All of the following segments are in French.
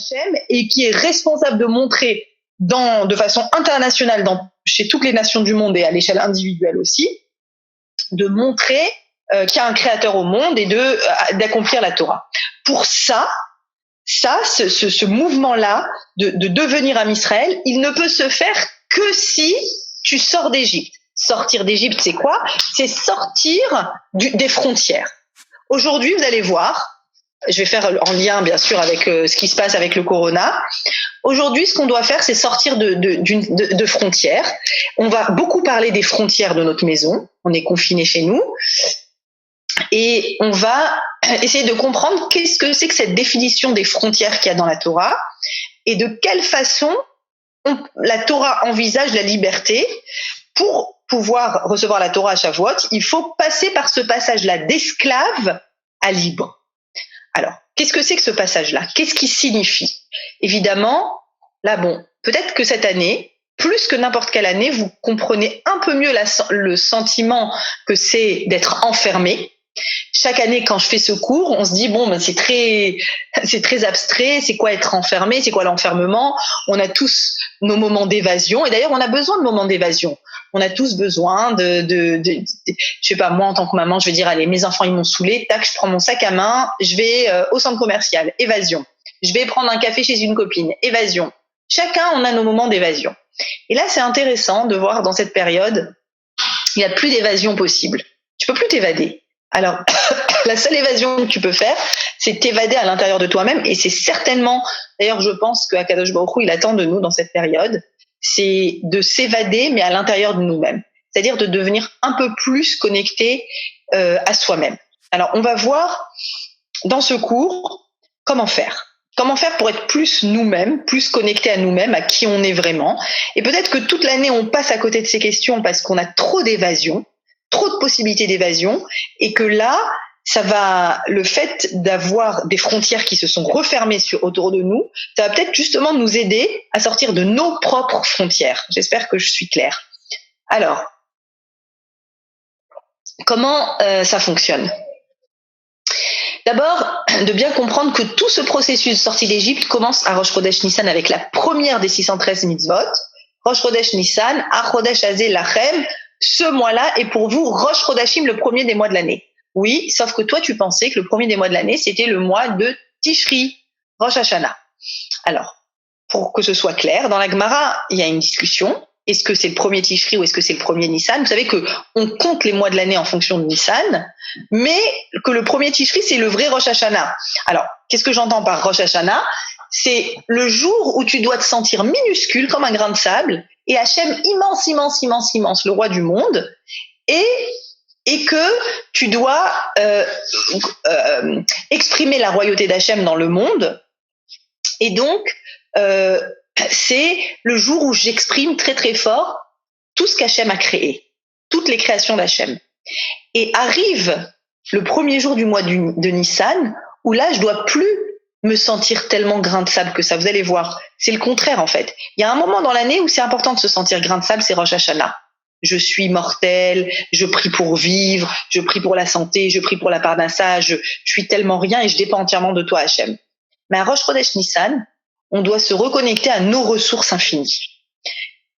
Hachem et qui est responsable de montrer de façon internationale chez toutes les nations du monde et à l'échelle individuelle aussi, de montrer qu'il y a un créateur au monde et d'accomplir la Torah. Pour ce mouvement-là de devenir Am Israël, il ne peut se faire que si tu sors d'Égypte. Sortir d'Égypte, c'est quoi? C'est sortir des frontières. Aujourd'hui, vous allez voir, je vais faire en lien bien sûr avec ce qui se passe avec le corona. Aujourd'hui, ce qu'on doit faire, c'est sortir de frontières. On va beaucoup parler des frontières de notre maison. On est confinés chez nous. Et on va essayer de comprendre qu'est-ce que c'est que cette définition des frontières qu'il y a dans la Torah et de quelle façon la Torah envisage la liberté. Pour pouvoir recevoir la Torah à Shavuot, il faut passer par ce passage-là d'esclave à libre. Alors, qu'est-ce que c'est que ce passage-là? Qu'est-ce qui signifie? Évidemment, là, peut-être que cette année, plus que n'importe quelle année, vous comprenez un peu mieux le sentiment que c'est d'être enfermé. Chaque année, quand je fais ce cours, on se dit c'est très abstrait. C'est quoi être enfermé? C'est quoi l'enfermement? On a tous nos moments d'évasion. Et d'ailleurs, on a besoin de moments d'évasion. On a tous besoin je sais pas, moi, en tant que maman, je vais dire, allez, mes enfants, ils m'ont saoulé. Tac, je prends mon sac à main. Je vais au centre commercial. Évasion. Je vais prendre un café chez une copine. Évasion. Chacun, on a nos moments d'évasion. Et là, c'est intéressant de voir dans cette période, il n'y a plus d'évasion possible. Tu peux plus t'évader. Alors, la seule évasion que tu peux faire, c'est t'évader à l'intérieur de toi-même. Et c'est certainement, d'ailleurs, je pense qu'Akadosh Baruch Hu, il attend de nous dans cette période, c'est de s'évader, mais à l'intérieur de nous-mêmes. C'est-à-dire de devenir un peu plus connecté à soi-même. Alors, on va voir dans ce cours comment faire. Comment faire pour être plus nous-mêmes, plus connectés à nous-mêmes, à qui on est vraiment. Et peut-être que toute l'année, on passe à côté de ces questions parce qu'on a trop d'évasion, trop de possibilités d'évasion, et que là, le fait d'avoir des frontières qui se sont refermées autour de nous, ça va peut-être justement nous aider à sortir de nos propres frontières. J'espère que je suis claire. Alors, comment ça fonctionne? D'abord, de bien comprendre que tout ce processus de sortie d'Égypte commence à Rosh Chodesh Nissan avec la première des 613 mitzvot. Rosh Chodesh Nissan, Chodesh Hazeh Lachem, ce mois-là est pour vous Rosh Chodashim, le premier des mois de l'année. Oui, sauf que toi, tu pensais que le premier des mois de l'année, c'était le mois de Tishri, Rosh Hashanah. Alors, pour que ce soit clair, dans la Gemara, il y a une discussion. Est-ce que c'est le premier Tishri ou est-ce que c'est le premier Nissan? Vous savez qu'on compte les mois de l'année en fonction de Nissan, mais que le premier Tishri, c'est le vrai Rosh Hashanah. Alors, qu'est-ce que j'entends par Rosh Hashanah? C'est le jour où tu dois te sentir minuscule comme un grain de sable et Hachem immense, immense, immense, immense, le roi du monde, et que tu dois exprimer la royauté d'Hachem dans le monde. Et donc, c'est le jour où j'exprime très très fort tout ce qu'Hachem a créé, toutes les créations d'Hachem. Et arrive le premier jour du mois de Nissan, où là, je dois plus me sentir tellement grain de sable que ça. Vous allez voir, c'est le contraire en fait. Il y a un moment dans l'année où c'est important de se sentir grain de sable, c'est Rosh Hashanah. Je suis mortel, je prie pour vivre, je prie pour la santé, je prie pour la parnassa, je suis tellement rien et je dépends entièrement de toi Hachem. Mais à Rosh Chodesh Nissan, on doit se reconnecter à nos ressources infinies.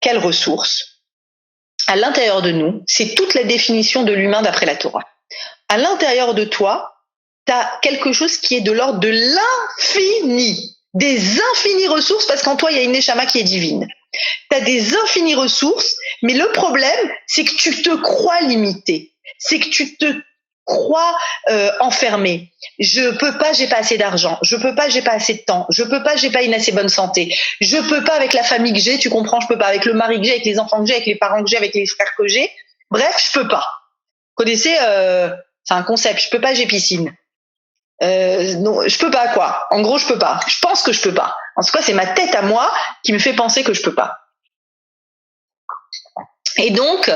Quelles ressources? À l'intérieur de nous, c'est toute la définition de l'humain d'après la Torah. À l'intérieur de toi, tu as quelque chose qui est de l'ordre de l'infini, des infinies ressources, parce qu'en toi, il y a une neshama qui est divine. Tu as des infinies ressources, mais le problème, c'est que tu te crois limité, c'est que tu te crois enfermé. Je peux pas, j'ai pas assez d'argent. Je peux pas, j'ai pas assez de temps. Je peux pas, j'ai pas une assez bonne santé. Je peux pas avec la famille que j'ai, tu comprends, je peux pas avec le mari que j'ai, avec les enfants que j'ai, avec les parents que j'ai, avec les frères que j'ai. Bref, je peux pas. Vous connaissez, c'est un concept, je peux pas, j'ai piscine. Non, je peux pas quoi. En gros, je peux pas. Je pense que je peux pas. En tout cas, c'est ma tête à moi qui me fait penser que je peux pas. Et donc,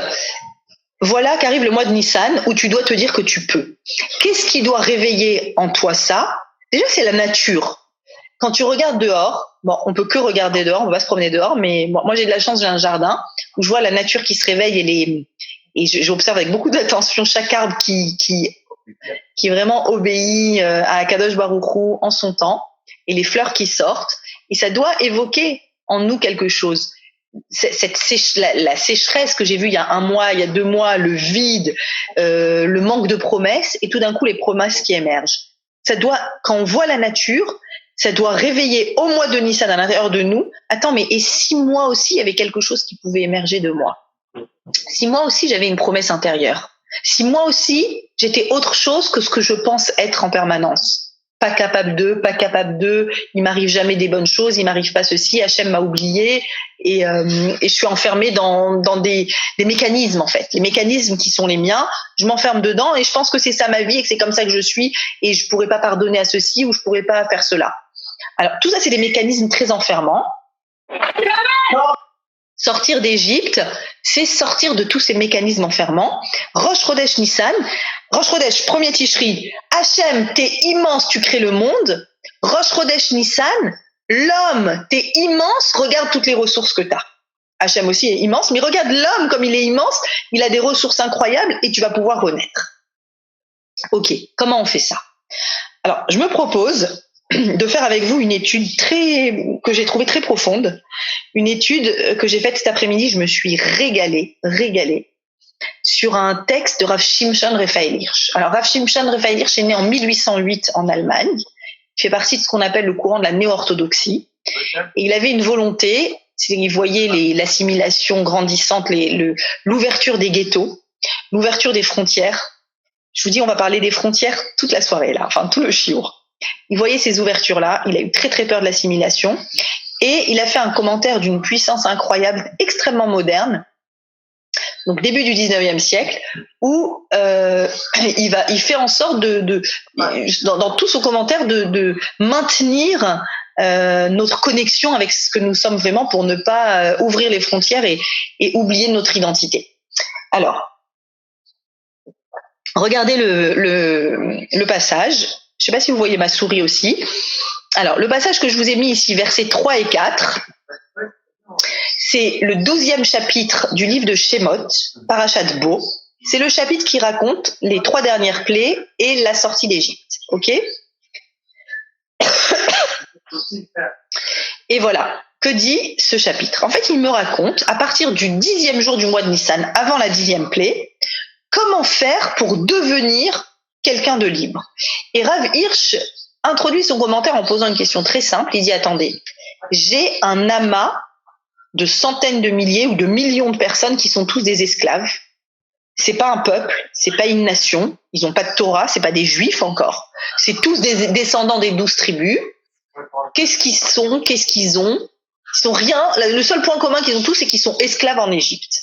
voilà qu'arrive le mois de Nissan où tu dois te dire que tu peux. Qu'est-ce qui doit réveiller en toi ça? Déjà, c'est la nature. Quand tu regardes dehors, bon, on peut que regarder dehors, on va pas se promener dehors, mais bon, moi j'ai de la chance, j'ai un jardin où je vois la nature qui se réveille et j'observe avec beaucoup d'attention chaque arbre qui vraiment obéit à Kadosh Baruch Hu en son temps. et les fleurs qui sortent, et ça doit évoquer en nous quelque chose. La sécheresse que j'ai vue il y a 1 mois, il y a 2 mois, le vide, le manque de promesses, et tout d'un coup les promesses qui émergent. Ça doit, quand on voit la nature, ça doit réveiller au mois de Nissan à l'intérieur de nous. Attends, mais et si moi aussi il y avait quelque chose qui pouvait émerger de moi? Si moi aussi j'avais une promesse intérieure? Si moi aussi j'étais autre chose que ce que je pense être en permanence? Pas capable de, il m'arrive jamais des bonnes choses, il m'arrive pas ceci, Hachem m'a oublié, et je suis enfermée dans des mécanismes en fait, les mécanismes qui sont les miens, je m'enferme dedans et je pense que c'est ça ma vie et que c'est comme ça que je suis et je pourrais pas pardonner à ceci ou je pourrais pas faire cela. Alors tout ça c'est des mécanismes très enfermants. Sortir d'Égypte, c'est sortir de tous ces mécanismes enfermants. Rosh Chodesh Nissan, Rosh Chodesh, premier Tishri, Hachem, t'es immense, tu crées le monde. Rosh Chodesh Nissan, l'homme, t'es immense, regarde toutes les ressources que t'as. Hachem aussi est immense, mais regarde l'homme comme il est immense, il a des ressources incroyables et tu vas pouvoir renaître. Ok, comment on fait ça? Alors, je me propose de faire avec vous une étude que j'ai trouvée très profonde, une étude que j'ai faite cet après-midi. Je me suis régalée sur un texte de Rav Shimshon Raphaël Hirsch. Alors Rav Shimshon Raphaël Hirsch est né en 1808 en Allemagne. Il fait partie de ce qu'on appelle le courant de la néo-orthodoxie. Et il avait une volonté, il voyait l'assimilation grandissante, l'ouverture des ghettos, l'ouverture des frontières. Je vous dis, on va parler des frontières toute la soirée là, enfin tout le chiour. Il voyait ces ouvertures-là, il a eu très très peur de l'assimilation et il a fait un commentaire d'une puissance incroyable, extrêmement moderne, donc début du 19e siècle, où il fait en sorte dans tout son commentaire de maintenir notre connexion avec ce que nous sommes vraiment pour ne pas ouvrir les frontières et oublier notre identité. Alors, regardez le passage. Je ne sais pas si vous voyez ma souris aussi. Alors, le passage que je vous ai mis ici, versets 3 et 4, c'est le 12e chapitre du livre de Shemot, Parashat Bo. C'est le chapitre qui raconte les 3 dernières plaies et la sortie d'Égypte. Ok? Et voilà. Que dit ce chapitre? En fait, il me raconte, à partir du 10e jour du mois de Nissan, avant la 10e plaie, comment faire pour devenir quelqu'un de libre. Et Rav Hirsch introduit son commentaire en posant une question très simple. Il dit, attendez, j'ai un amas de centaines de milliers ou de millions de personnes qui sont tous des esclaves. C'est pas un peuple, c'est pas une nation, ils ont pas de Torah, c'est pas des juifs encore. C'est tous des descendants des 12 tribus. Qu'est-ce qu'ils sont? Qu'est-ce qu'ils ont? Ils sont rien. Le seul point commun qu'ils ont tous, c'est qu'ils sont esclaves en Égypte.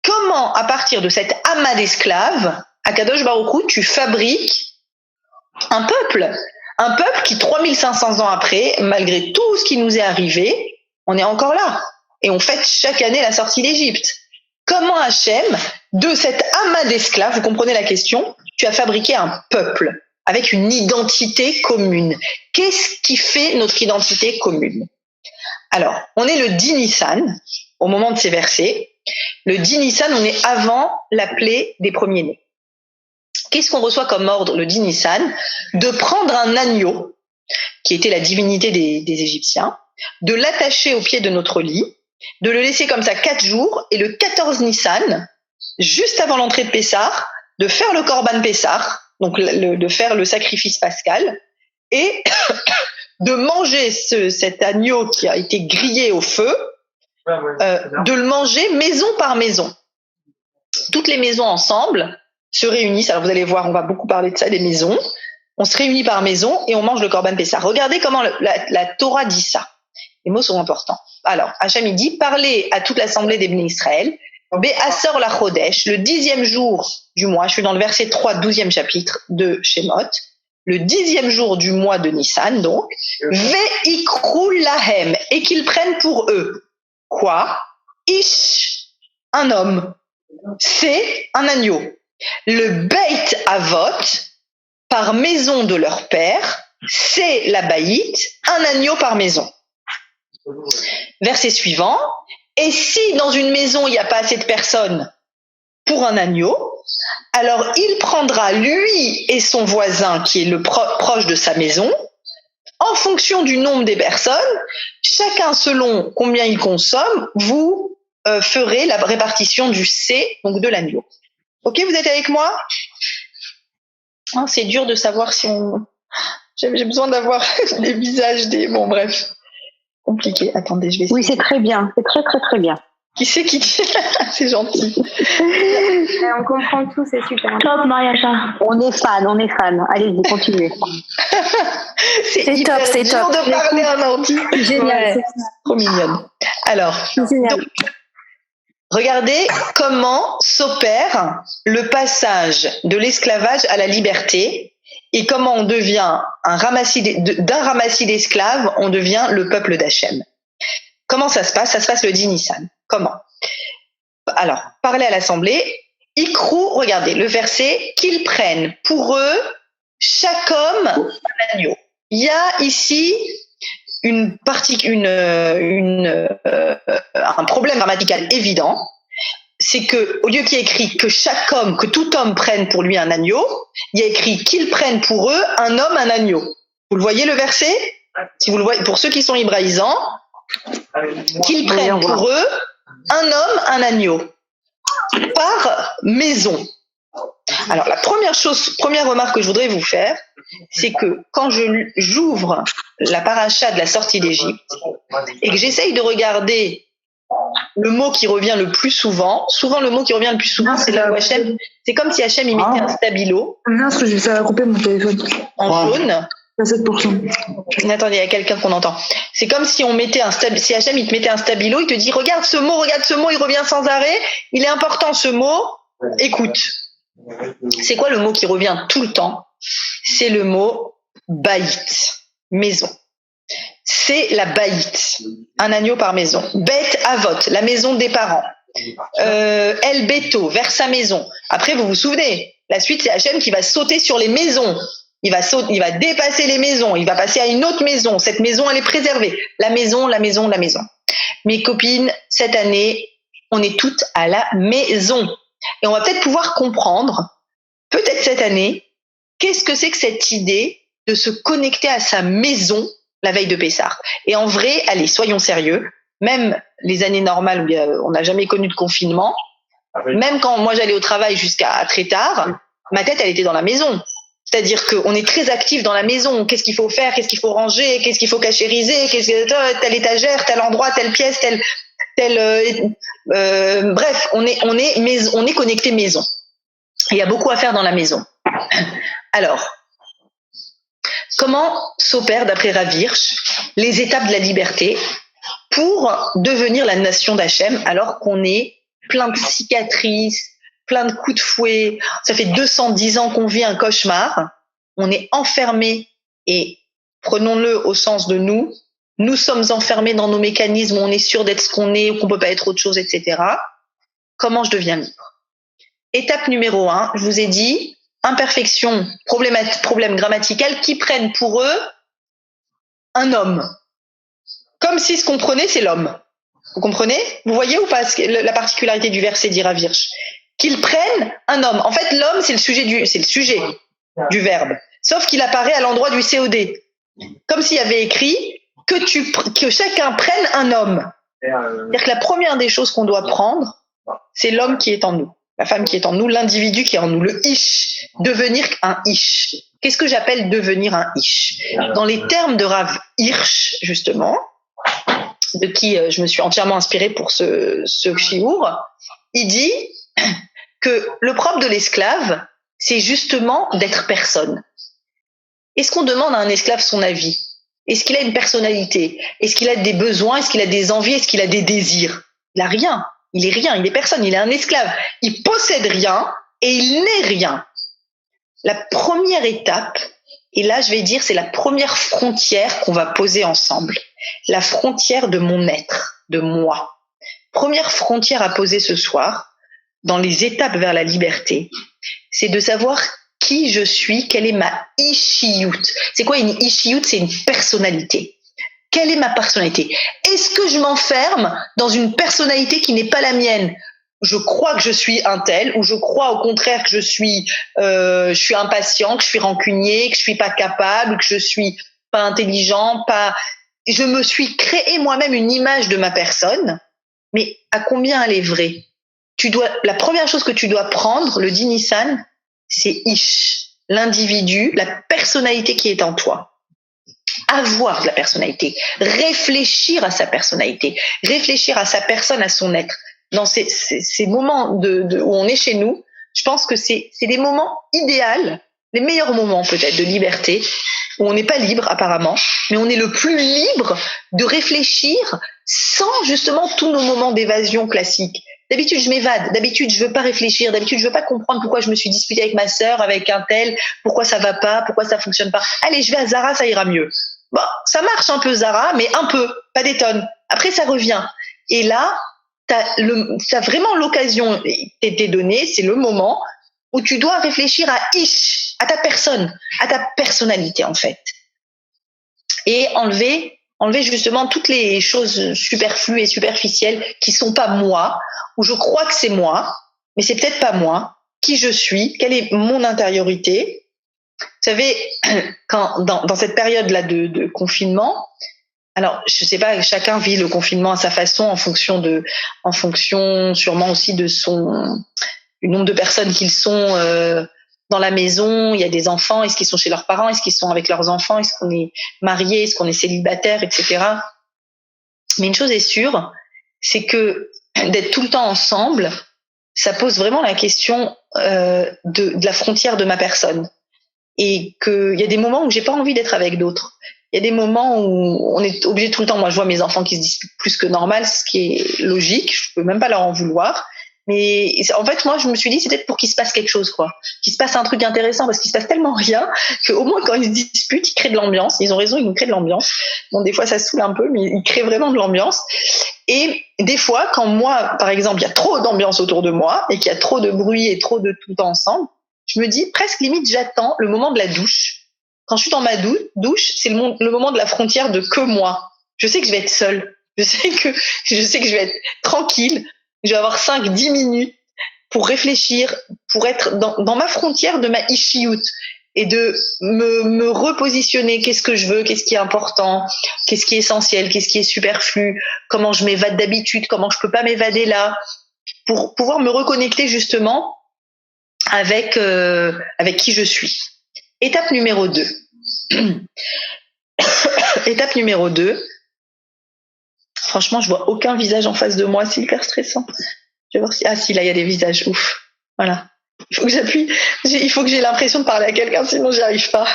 Comment, à partir de cet amas d'esclaves, à Kadosh Baruch Hu, tu fabriques un peuple qui 3500 ans après, malgré tout ce qui nous est arrivé, on est encore là. Et on fête chaque année la sortie d'Égypte. Comment Hachem, de cet amas d'esclaves, vous comprenez la question, tu as fabriqué un peuple avec une identité commune. Qu'est-ce qui fait notre identité commune? Alors, on est le 10 Nissan, au moment de ces versets. Le 10 Nissan, on est avant la plaie des premiers-nés. Qu'est-ce qu'on reçoit comme ordre le 10 Nissan? De prendre un agneau, qui était la divinité des Égyptiens, de l'attacher au pied de notre lit, de le laisser comme ça 4 jours, et le 14 Nissan, juste avant l'entrée de Pessah, de faire le Korban Pessah, donc de faire le sacrifice pascal, et de manger cet agneau qui a été grillé au feu, de le manger maison par maison. Toutes les maisons ensemble se réunissent. Alors vous allez voir, on va beaucoup parler de ça, des maisons. On se réunit par maison et on mange le Korban Pessah. Regardez comment la Torah dit ça. Les mots sont importants. Alors, Hachem il dit, parlez à toute l'assemblée des Bnei Israël, Be'asor la Chodesh, le 10e jour du mois, je suis dans le verset 3, 12e chapitre de Shemot, le 10e jour du mois de Nissan, donc, Ve'ikru lahem, et qu'ils prennent pour eux. Quoi? Ish, un homme. C'est un agneau. Le Beit Avot, par maison de leur père, c'est la Baït, un agneau par maison. Verset suivant. Et si dans une maison il n'y a pas assez de personnes pour un agneau, alors il prendra lui et son voisin qui est le proche de sa maison En fonction du nombre des personnes, chacun selon combien il consomme, vous ferez la répartition du C, donc de l'agneau. Ok, vous êtes avec moi? C'est dur de savoir si on... J'ai besoin d'avoir les visages des... Bon, bref. Compliqué. Attendez, je vais essayer. Oui, c'est très bien. C'est très, très, très bien. Qui c'est qui dit? C'est gentil. On comprend tout, c'est super. Top, Mariacha. On est fan. Allez-y, continuez. c'est top, c'est top. De parler un ordi. Génial. Ouais, trop mignonne. Alors, donc, regardez comment s'opère le passage de l'esclavage à la liberté et comment on devient d'un ramassis d'esclaves, on devient le peuple d'Hachem. Comment ça se passe? Ça se passe le 10 Nissan. Comment? Alors, parlez à l'assemblée. Ikrou, regardez le verset, qu'ils prennent pour eux chaque homme un agneau. Il y a ici un problème grammatical évident. C'est que, au lieu qu'il y ait écrit que tout homme prenne pour lui un agneau, il y a écrit qu'ils prennent pour eux un homme un agneau. Vous le voyez le verset? Si vous le voyez, pour ceux qui sont hébraïsants, qu'ils prennent pour eux un homme un agneau par maison. Alors la première remarque que je voudrais vous faire, c'est que quand j'ouvre la paracha de la sortie d'Égypte et que j'essaye de regarder le mot qui revient le plus souvent le mot qui revient le plus souvent, c'est là où Hachem, c'est comme si Hachem il mettait un stabilo. Mince, ça a coupé mon téléphone. En jaune. À 7%. Attendez, il y a quelqu'un qu'on entend. C'est comme si si Hachem il te mettait un stabilo, il te dit regarde ce mot, il revient sans arrêt, il est important ce mot, écoute. C'est quoi le mot qui revient tout le temps? C'est le mot baït, maison. C'est la baït, un agneau par maison. Bet avot, la maison des parents. El beto, vers sa maison. Après, vous vous souvenez, la suite, c'est Hachem qui va sauter sur les maisons. Il va dépasser les maisons. Il va passer à une autre maison. Cette maison, elle est préservée. La maison. Mes copines, cette année, on est toutes à la maison. Et on va peut-être pouvoir comprendre, peut-être cette année, qu'est-ce que c'est que cette idée de se connecter à sa maison la veille de Pessah. Et en vrai, allez, soyons sérieux, même les années normales où on n'a jamais connu de confinement, même quand moi j'allais au travail jusqu'à très tard, ma tête elle était dans la maison. C'est-à-dire qu'on est très actif dans la maison. Qu'est-ce qu'il faut faire? Qu'est-ce qu'il faut ranger? Qu'est-ce qu'il faut cachériser? Telle étagère, tel endroit, telle pièce, bref, on est connecté maison. Il y a beaucoup à faire dans la maison. Alors, comment s'opèrent, d'après Rav Hirsch, les étapes de la liberté pour devenir la nation d'Hachem alors qu'on est plein de cicatrices, plein de coups de fouet, ça fait 210 ans qu'on vit un cauchemar, on est enfermé et prenons-le au sens de nous sommes enfermés dans nos mécanismes où on est sûr d'être ce qu'on est ou qu'on peut pas être autre chose, etc. Comment je deviens libre? Étape numéro 1, je vous ai dit, imperfection, problème grammatical, qui prennent pour eux un homme. Comme si ce qu'on prenait, c'est l'homme. Vous comprenez? Vous voyez ou pas la particularité du verset dit Rav Hirsch? Qu'ils prennent un homme. En fait, l'homme, c'est le sujet du verbe. Sauf qu'il apparaît à l'endroit du COD. Comme s'il y avait écrit que chacun prenne un homme. C'est-à-dire que la première des choses qu'on doit prendre, c'est l'homme qui est en nous. La femme qui est en nous, l'individu qui est en nous, le ish, devenir un ish. Qu'est-ce que j'appelle devenir un ish? Dans les termes de Rav Hirsch, justement, de qui je me suis entièrement inspirée pour ce shiur, il dit que le propre de l'esclave, c'est justement d'être personne. Est-ce qu'on demande à un esclave son avis? Est-ce qu'il a une personnalité? Est-ce qu'il a des besoins? Est-ce qu'il a des envies? Est-ce qu'il a des désirs? Il a rien. Il est rien, il est personne, il est un esclave. Il possède rien et il n'est rien. La première étape, et là je vais dire c'est la première frontière qu'on va poser ensemble. La frontière de mon être, de moi. Première frontière à poser ce soir, dans les étapes vers la liberté, c'est de savoir qui je suis, quelle est ma ishiyut. C'est quoi une ishiyut? C'est une personnalité. Quelle est ma personnalité? Est-ce que je m'enferme dans une personnalité qui n'est pas la mienne? Je crois que je suis un tel, ou je crois au contraire que je suis impatient, que je suis rancunier, que je suis pas capable, que je suis... pas intelligent, pas. Je me suis créé moi-même une image de ma personne, mais à combien elle est vraie? La première chose que tu dois prendre, le dit Nissan, c'est Ish, l'individu, la personnalité qui est en toi. Avoir de la personnalité, réfléchir à sa personnalité, réfléchir à sa personne, à son être. Dans ces moments où on est chez nous, je pense que c'est des moments idéaux, les meilleurs moments peut-être de liberté, où on n'est pas libre apparemment, mais on est le plus libre de réfléchir sans justement tous nos moments d'évasion classiques. D'habitude, je m'évade. D'habitude, je veux pas réfléchir. D'habitude, je veux pas comprendre pourquoi je me suis disputée avec ma sœur, avec un tel, pourquoi ça va pas, pourquoi ça fonctionne pas. Allez, je vais à Zara, ça ira mieux. Bon, ça marche un peu Zara, mais un peu, pas des tonnes. Après, ça revient. Et là, t'as vraiment l'occasion, t'es donné, c'est le moment où tu dois réfléchir à Ish, à ta personne, à ta personnalité, en fait. Et enlever justement toutes les choses superflues et superficielles qui sont pas moi, où je crois que c'est moi, mais c'est peut-être pas moi, qui je suis, quelle est mon intériorité. Vous savez, quand dans cette période-là de confinement, alors je sais pas, chacun vit le confinement à sa façon, en fonction sûrement aussi du nombre de personnes qu'ils sont dans la maison. Il y a des enfants, est-ce qu'ils sont chez leurs parents, est-ce qu'ils sont avec leurs enfants, est-ce qu'on est marié, est-ce qu'on est célibataire, etc. Mais une chose est sûre, c'est que d'être tout le temps ensemble, ça pose vraiment la question de la frontière de ma personne. Et qu'il y a des moments où j'ai pas envie d'être avec d'autres. Il y a des moments où on est obligé tout le temps. Moi, je vois mes enfants qui se disputent plus que normal, ce qui est logique. Je peux même pas leur en vouloir. Mais en fait, moi, je me suis dit, c'est peut-être pour qu'il se passe quelque chose, quoi. Qu'il se passe un truc intéressant, parce qu'il se passe tellement rien qu'au moins, quand ils se disputent, ils créent de l'ambiance. Ils ont raison, ils nous créent de l'ambiance. Bon, des fois, ça saoule un peu, mais ils créent vraiment de l'ambiance. Et des fois, quand moi, par exemple, il y a trop d'ambiance autour de moi et qu'il y a trop de bruit et trop de tout le temps ensemble, je me dis, presque limite, j'attends le moment de la douche. Quand je suis dans ma douche, c'est le moment de la frontière de que moi. Je sais que je vais être seule. Je sais que je vais être tranquille. Je vais avoir 5-10 minutes pour réfléchir, pour être dans ma frontière de ma ishiout et de me repositionner. Qu'est-ce que je veux? Qu'est-ce qui est important? Qu'est-ce qui est essentiel? Qu'est-ce qui est superflu? Comment je m'évade d'habitude? Comment je peux pas m'évader là? Pour pouvoir me reconnecter justement avec qui je suis. Étape numéro 2. Étape numéro 2. Franchement, je vois aucun visage en face de moi, c'est hyper stressant. Je vais voir si là il y a des visages. Ouf. Voilà. Il faut que j'appuie. Il faut que j'ai l'impression de parler à quelqu'un, sinon j'y arrive pas.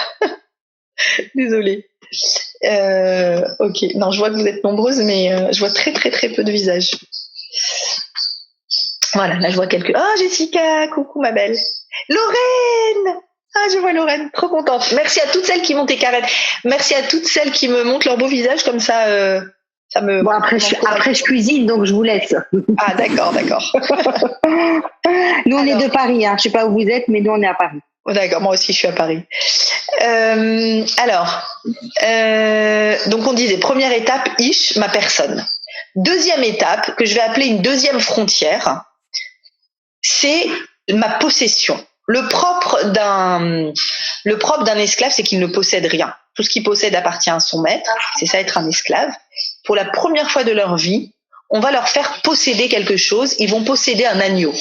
Désolée. Ok. Non, je vois que vous êtes nombreuses, mais je vois très très très peu de visages. Voilà, là je vois quelques. Oh, Jessica, coucou ma belle. Lorraine. Ah, je vois Lorraine, trop contente. Merci à toutes celles qui montent tes carettes. Merci à toutes celles qui me montrent leur beau visage, comme ça, ça me. Bon, après je cuisine, donc je vous laisse. Ah, d'accord. Nous, on est de Paris, hein. Je sais pas où vous êtes, mais nous, on est à Paris. Oh, d'accord, moi aussi, je suis à Paris. Donc on disait, première étape, Ish, ma personne. Deuxième étape, que je vais appeler une deuxième frontière, c'est ma possession. Le propre d'un esclave, c'est qu'il ne possède rien. Tout ce qu'il possède appartient à son maître. C'est ça, être un esclave. Pour la première fois de leur vie, on va leur faire posséder quelque chose. Ils vont posséder un agneau.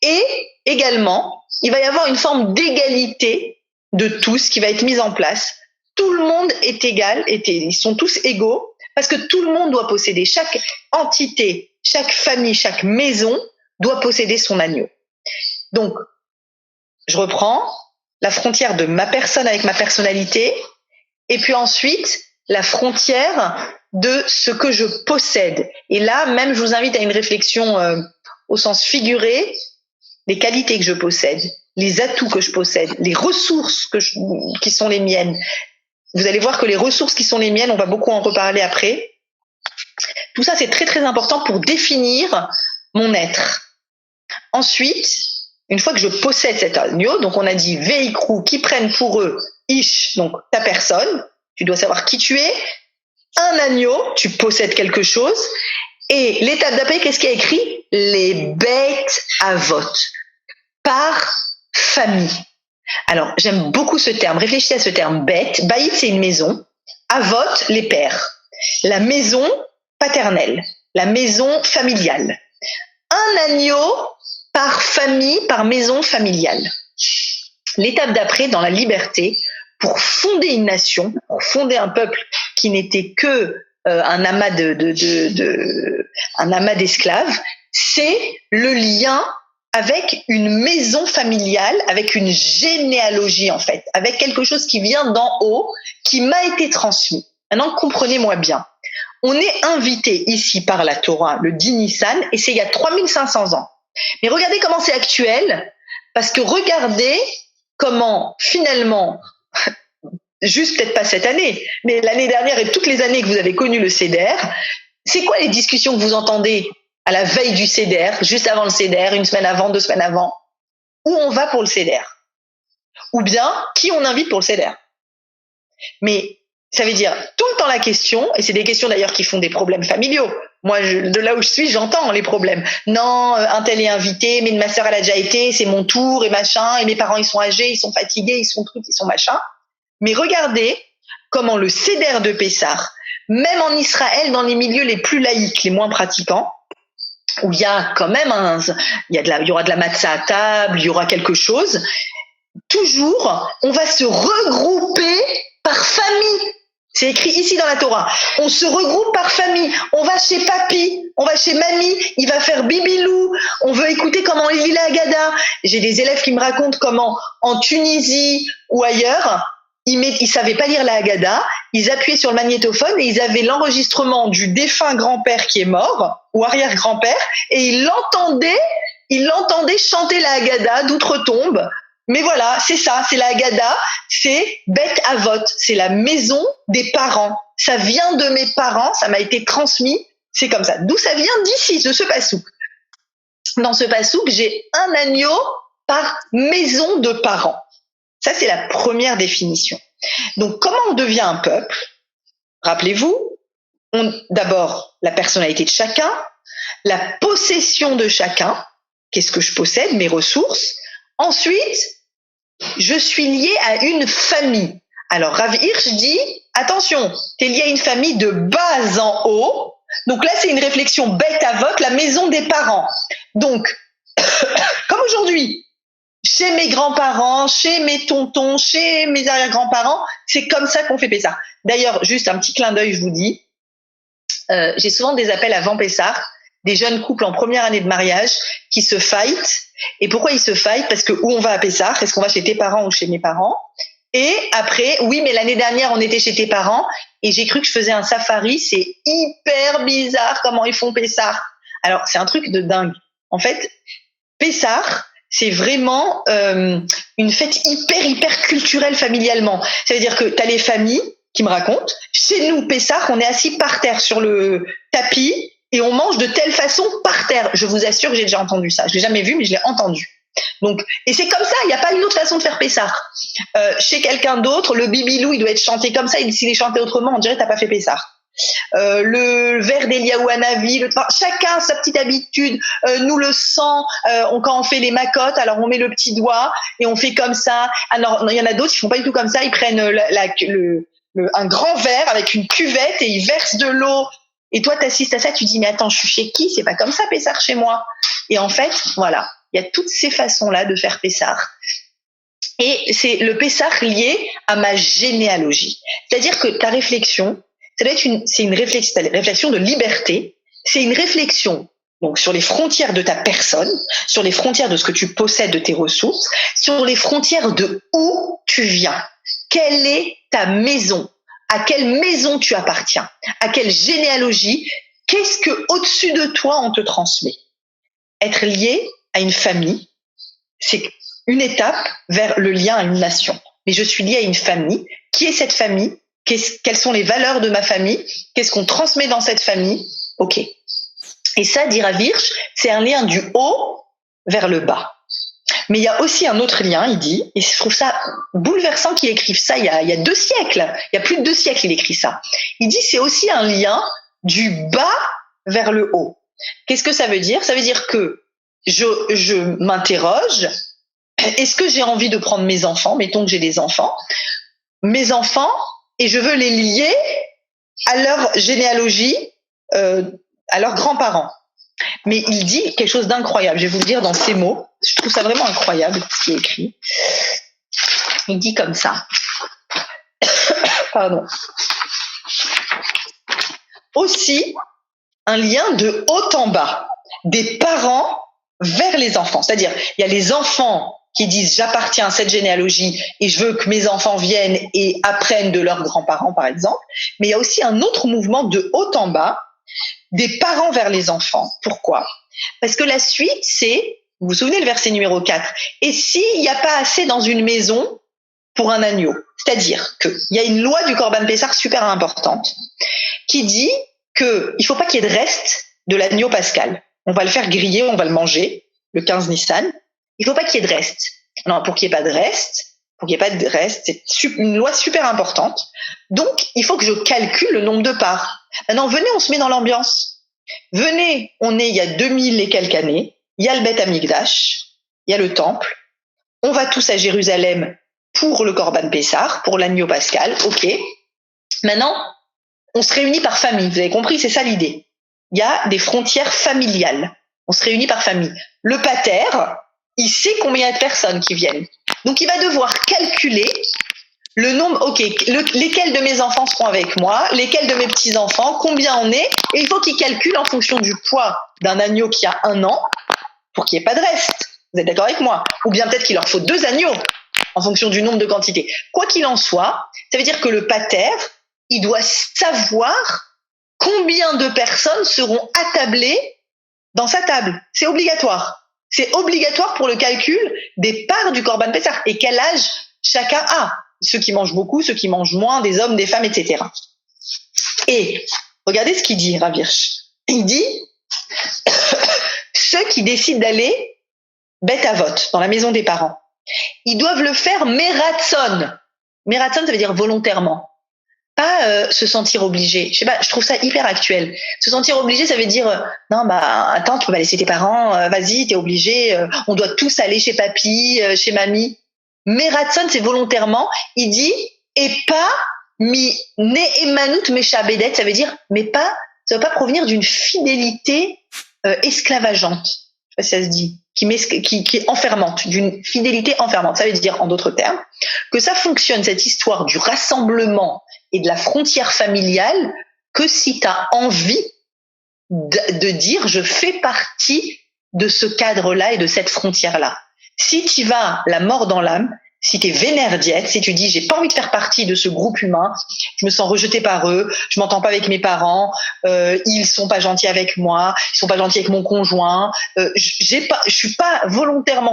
Et également, il va y avoir une forme d'égalité de tous qui va être mise en place. Tout le monde est égal, ils sont tous égaux, parce que tout le monde doit posséder. Chaque entité, chaque famille, chaque maison doit posséder son agneau. Donc, je reprends la frontière de ma personne avec ma personnalité, et puis ensuite la frontière de ce que je possède. Et là, même, je vous invite à une réflexion au sens figuré, les qualités que je possède, les atouts que je possède, les ressources qui sont les miennes. Vous allez voir que les ressources qui sont les miennes, on va beaucoup en reparler après. Tout ça, c'est très très important pour définir mon être. Ensuite, une fois que je possède cet agneau, donc on a dit véhicrou, qui prennent pour eux Ish, donc ta personne, tu dois savoir qui tu es. Un agneau, tu possèdes quelque chose. Et l'étape d'après, qu'est-ce qu'il y a écrit? Les bêtes à vote, par famille. Alors, j'aime beaucoup ce terme. Réfléchissez à ce terme bête. Baït, c'est une maison. Avot, les pères. La maison paternelle. La maison familiale. Un agneau par famille, par maison familiale. L'étape d'après, dans la liberté, pour fonder une nation, pour fonder un peuple qui n'était que un amas un amas d'esclaves, c'est le lien avec une maison familiale, avec une généalogie en fait, avec quelque chose qui vient d'en haut, qui m'a été transmis. Maintenant, comprenez-moi bien. On est invité ici par la Torah le 10 Nissan, et c'est il y a 3500 ans. Mais regardez comment c'est actuel, parce que regardez comment finalement, juste peut-être pas cette année, mais l'année dernière et toutes les années que vous avez connu le Seder, c'est quoi les discussions que vous entendez à la veille du Seder, juste avant le Seder, une semaine avant, 2 semaines avant? Où on va pour le Seder? Ou bien, qui on invite pour le Seder? Mais ça veut dire tout le temps la question, et c'est des questions d'ailleurs qui font des problèmes familiaux. Moi, de là où je suis, j'entends les problèmes. Non, un tel est invité, mais ma sœur, elle a déjà été, c'est mon tour, et machin, et mes parents, ils sont âgés, ils sont fatigués, ils sont trucs, ils sont machin. Mais regardez comment le Seder de Pessah, même en Israël, dans les milieux les plus laïques, les moins pratiquants, où il y a quand même il y aura de la matzah à table, il y aura quelque chose, toujours, on va se regrouper par famille. C'est écrit ici dans la Torah. On se regroupe par famille. On va chez papy, on va chez mamie, il va faire bibilou. On veut écouter comment il lit la Haggadah. J'ai des élèves qui me racontent comment, en Tunisie ou ailleurs, ils savaient pas lire la Haggadah. Ils appuyaient sur le magnétophone et ils avaient l'enregistrement du défunt grand-père qui est mort, ou arrière-grand-père, et ils l'entendaient chanter la Haggadah d'outre-tombe. Mais voilà, c'est ça, c'est la Haggadah, c'est Bet Avot, c'est la maison des parents. Ça vient de mes parents, ça m'a été transmis, c'est comme ça. D'où ça vient? D'ici, de ce passouk. Dans ce passouk, j'ai un agneau par maison de parents. Ça, c'est la première définition. Donc, comment on devient un peuple? Rappelez-vous, d'abord, la personnalité de chacun, la possession de chacun, qu'est-ce que je possède, mes ressources. Ensuite, je suis lié à une famille. Alors, Rav Hirsch dit, attention, tu es lié à une famille de bas en haut. Donc là, c'est une réflexion bête à vote, la maison des parents. Donc, comme aujourd'hui, chez mes grands-parents, chez mes tontons, chez mes arrière-grands-parents, c'est comme ça qu'on fait Pessah. D'ailleurs, juste un petit clin d'œil, je vous dis, j'ai souvent des appels avant Pessah, des jeunes couples en première année de mariage qui se fightent. Et pourquoi ils se fightent? Parce que où on va à Pessah? Est-ce qu'on va chez tes parents ou chez mes parents? Et après, oui, mais l'année dernière, on était chez tes parents et j'ai cru que je faisais un safari. C'est hyper bizarre comment ils font Pessah. Alors, c'est un truc de dingue. En fait, Pessah, c'est vraiment une fête hyper culturelle familialement. Ça veut dire que tu as les familles qui me racontent. Chez nous, Pessah, on est assis par terre sur le tapis et on mange de telle façon par terre. Je vous assure que j'ai déjà entendu ça. Je l'ai jamais vu, mais je l'ai entendu. Donc, et c'est comme ça, il n'y a pas une autre façon de faire Pessah. Chez quelqu'un d'autre, le bibilou, il doit être chanté comme ça, et s'il est chanté autrement, on dirait que t'as pas fait Pessah. Le vers d'Eliaou Hanavi, chacun sa petite habitude. Nous le sang, quand on fait les macotes, alors on met le petit doigt et on fait comme ça. Alors il y en a d'autres qui font pas du tout comme ça, ils prennent un grand verre avec une cuvette et ils versent de l'eau. Et toi, t'assistes à ça, tu dis mais attends, je suis chez qui? C'est pas comme ça Pessah chez moi. Et en fait, voilà, il y a toutes ces façons-là de faire Pessah. Et c'est le Pessah lié à ma généalogie. C'est-à-dire que ta réflexion, ça doit être c'est une réflexion de liberté. C'est une réflexion donc sur les frontières de ta personne, sur les frontières de ce que tu possèdes, de tes ressources, sur les frontières de où tu viens. Quelle est ta maison? À quelle maison tu appartiens? À quelle généalogie? Qu'est-ce que au-dessus de toi on te transmet? Être lié à une famille, c'est une étape vers le lien à une nation. Mais je suis lié à une famille. Qui est cette famille? Quelles sont les valeurs de ma famille? Qu'est-ce qu'on transmet dans cette famille? Ok. Et ça, dit Rav Hirsch, c'est un lien du haut vers le bas. Mais il y a aussi un autre lien, il dit, et je trouve ça bouleversant qu'il écrive ça il y a 2 siècles. Il y a plus de 2 siècles, il écrit ça. Il dit c'est aussi un lien du bas vers le haut. Qu'est-ce que ça veut dire? Ça veut dire que je m'interroge, est-ce que j'ai envie de prendre mes enfants, mettons que j'ai des enfants, mes enfants, et je veux les lier à leur généalogie, à leurs grands-parents. Mais il dit quelque chose d'incroyable. Je vais vous le dire dans ces mots. Je trouve ça vraiment incroyable ce qui est écrit. Il dit comme ça. Pardon. Aussi, un lien de haut en bas, des parents vers les enfants. C'est-à-dire, il y a les enfants qui disent j'appartiens à cette généalogie et je veux que mes enfants viennent et apprennent de leurs grands-parents, par exemple. Mais il y a aussi un autre mouvement de haut en bas, des parents vers les enfants. Pourquoi ? Parce que la suite, c'est, vous vous souvenez le verset numéro 4, et s'il n'y a pas assez dans une maison pour un agneau, c'est-à-dire qu'il y a une loi du Corban Pessar super importante qui dit qu'il ne faut pas qu'il y ait de reste de l'agneau pascal. On va le faire griller, on va le manger, le 15 Nissan. Il ne faut pas qu'il y ait de reste. Non, pour qu'il n'y ait pas de reste, c'est une loi super importante. Donc, il faut que je calcule le nombre de parts. Maintenant, venez, on se met dans l'ambiance. Venez, on est il y a 2000 et quelques années. Il y a le Beth Amikdash, il y a le temple. On va tous à Jérusalem pour le Corban Pessar, pour l'agneau pascal. OK. Maintenant, on se réunit par famille. Vous avez compris, c'est ça l'idée. Il y a des frontières familiales. On se réunit par famille. Le pater, il sait combien il y a de personnes qui viennent. Donc, il va devoir calculer le nombre, lesquels de mes enfants seront avec moi, lesquels de mes petits-enfants, combien on est, et il faut qu'il calcule en fonction du poids d'un agneau qui a 1 an, pour qu'il n'y ait pas de reste. Vous êtes d'accord avec moi ? Ou bien peut-être qu'il leur faut 2 agneaux, en fonction du nombre de quantités. Quoi qu'il en soit, ça veut dire que le pater, il doit savoir combien de personnes seront attablées dans sa table. C'est obligatoire. C'est obligatoire pour le calcul des parts du Corban Pessar. Et quel âge chacun a. Ceux qui mangent beaucoup, ceux qui mangent moins, des hommes, des femmes, etc. Et regardez ce qu'il dit, Rav Hirsch. Il dit ceux qui décident d'aller bête à vote dans la maison des parents, ils doivent le faire mératson. Mératson, ça veut dire volontairement. Pas se sentir obligé. Je sais pas, je trouve ça hyper actuel. Se sentir obligé, ça veut dire non, bah attends, tu peux pas laisser tes parents, vas-y, t'es obligé, on doit tous aller chez papy, chez mamie. Meratson, c'est volontairement. Il dit et pas mi ne emanut meshabedet, ça veut dire mais pas, ça ne va pas provenir d'une fidélité esclavageante. Je sais pas si ça se dit, qui est enfermante, d'une fidélité enfermante. Ça veut dire, en d'autres termes, que ça fonctionne, cette histoire du rassemblement et de la frontière familiale, que si tu as envie de dire je fais partie de ce cadre-là et de cette frontière-là. Si tu vas la mort dans l'âme, si tu es vénère diète, si tu dis j'ai pas envie de faire partie de ce groupe humain, je me sens rejeté par eux, je m'entends pas avec mes parents, ils sont pas gentils avec moi, ils sont pas gentils avec mon conjoint, j'ai pas volontairement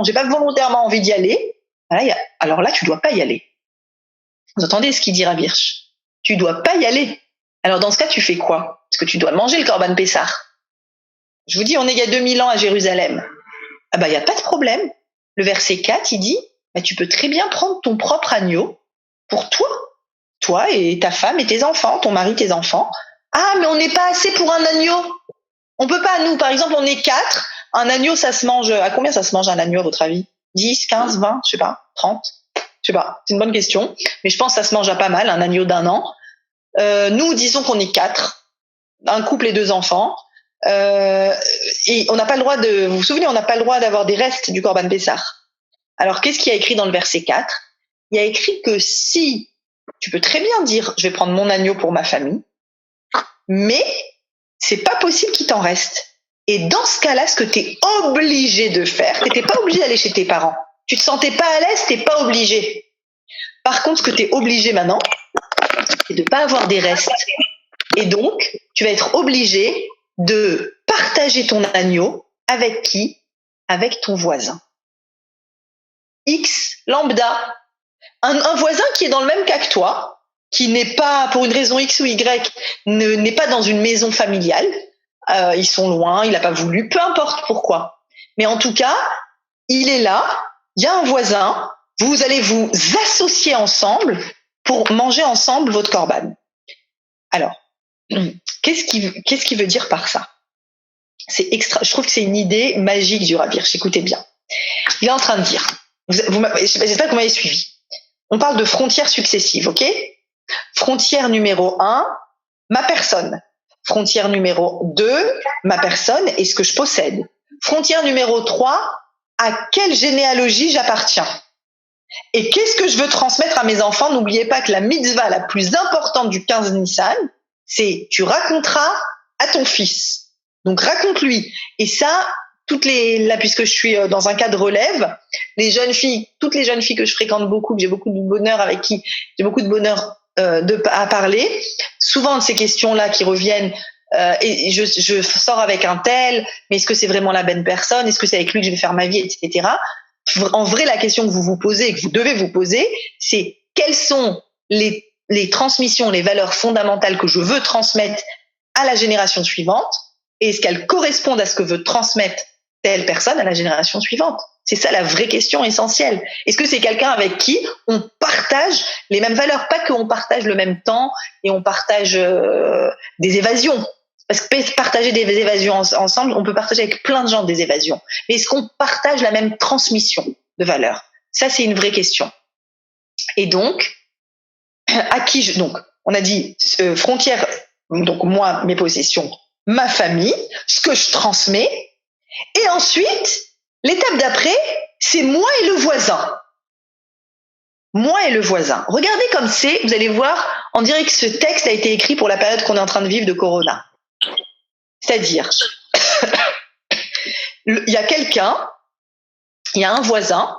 envie d'y aller. Alors là, tu dois pas y aller. Vous entendez ce qu'il dit Rav Hirsch ? Tu dois pas y aller. Alors dans ce cas, tu fais quoi ? Parce que tu dois manger le Corban Pessar. Je vous dis, on est il y a 2000 ans à Jérusalem. Ah bah il y a pas de problème. Le verset 4, il dit bah, tu peux très bien prendre ton propre agneau pour toi et ta femme et tes enfants, ton mari, tes enfants. Ah, mais on n'est pas assez pour un agneau. On peut pas, nous, par exemple, on est 4. Un agneau, ça se mange, à combien ça se mange un agneau, à votre avis ? 10, 15, 20, je sais pas, 30 ? Je sais pas, c'est une bonne question. Mais je pense que ça se mange à pas mal, un agneau d'1 an. Nous, disons qu'on est 4, un couple et 2 enfants. Et on n'a pas le droit vous vous souvenez, on n'a pas le droit d'avoir des restes du Corban Pessar. Alors, qu'est-ce qu'il y a écrit dans le verset 4 ? Il y a écrit que si, tu peux très bien dire, je vais prendre mon agneau pour ma famille, mais c'est pas possible qu'il t'en reste. Et dans ce cas-là, ce que tu es obligé de faire, tu n'étais pas obligé d'aller chez tes parents. Tu te sentais pas à l'aise, tu n'es pas obligé. Par contre, ce que tu es obligé maintenant, c'est de pas avoir des restes. Et donc, tu vas être obligé de partager ton agneau avec qui ? Avec ton voisin. X lambda. Un voisin qui est dans le même cas que toi, qui n'est pas, pour une raison X ou Y, n'est pas dans une maison familiale. Ils sont loin, il n'a pas voulu, peu importe pourquoi. Mais en tout cas, il est là, il y a un voisin, vous allez vous associer ensemble pour manger ensemble votre corban. Alors, qu'est-ce qu'il veut dire par ça ? C'est extra. Je trouve que c'est une idée magique du Rav Hirsch. Écoutez bien. Il est en train de dire, j'espère que vous m'avez suivi. On parle de frontières successives, ok? Frontière numéro 1, ma personne. Frontière numéro 2, ma personne et ce que je possède. Frontière numéro 3, à quelle généalogie j'appartiens. Et qu'est-ce que je veux transmettre à mes enfants? N'oubliez pas que la mitzvah la plus importante du 15 Nissan, c'est tu raconteras à ton fils. Donc raconte-lui. Et ça, là, puisque je suis dans un cas de relève, toutes les jeunes filles que je fréquente beaucoup, que j'ai beaucoup de bonheur avec qui j'ai beaucoup de bonheur à parler, souvent de ces questions-là qui reviennent, et je sors avec un tel, mais est-ce que c'est vraiment la bonne personne? Est-ce que c'est avec lui que je vais faire ma vie, etc. En vrai, la question que vous vous posez et que vous devez vous poser, c'est quelles sont les transmissions, les valeurs fondamentales que je veux transmettre à la génération suivante, et est-ce qu'elles correspondent à ce que veut transmettre telle personne à la génération suivante? C'est ça la vraie question essentielle. Est-ce que c'est quelqu'un avec qui on partage les mêmes valeurs? Pas qu'on partage le même temps et on partage des évasions. Parce que partager des évasions ensemble, on peut partager avec plein de gens des évasions. Mais est-ce qu'on partage la même transmission de valeurs? Ça, c'est une vraie question. Et donc, donc, on a dit frontière, donc moi, mes possessions, ma famille, ce que je transmets. Et ensuite, l'étape d'après, c'est moi et le voisin. Moi et le voisin. Regardez comme c'est, vous allez voir, on dirait que ce texte a été écrit pour la période qu'on est en train de vivre de Corona. C'est-à-dire, il y a quelqu'un, il y a un voisin,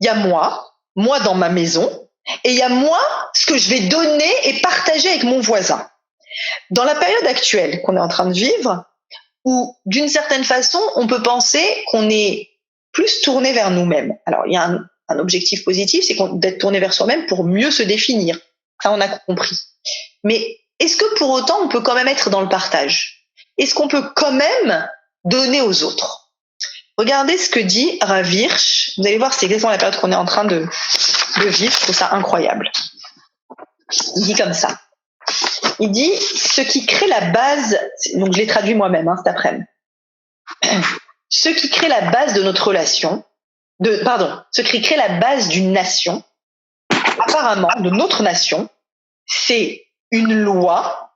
il y a moi dans ma maison, et il y a moi, ce que je vais donner et partager avec mon voisin. Dans la période actuelle qu'on est en train de vivre, où d'une certaine façon, on peut penser qu'on est plus tourné vers nous-mêmes. Alors, il y a un objectif positif, c'est d'être tourné vers soi-même pour mieux se définir. Ça, on a compris. Mais est-ce que pour autant, on peut quand même être dans le partage? Est-ce qu'on peut quand même donner aux autres? Regardez ce que dit Rav Hirsch. Vous allez voir, c'est exactement la période qu'on est en train de vivre. Je trouve ça incroyable. Il dit comme ça. Il dit, ce qui crée la base, donc je l'ai traduit moi-même cet après-midi, ce qui crée la base de notre relation, ce qui crée la base d'une nation, apparemment, de notre nation, c'est une loi,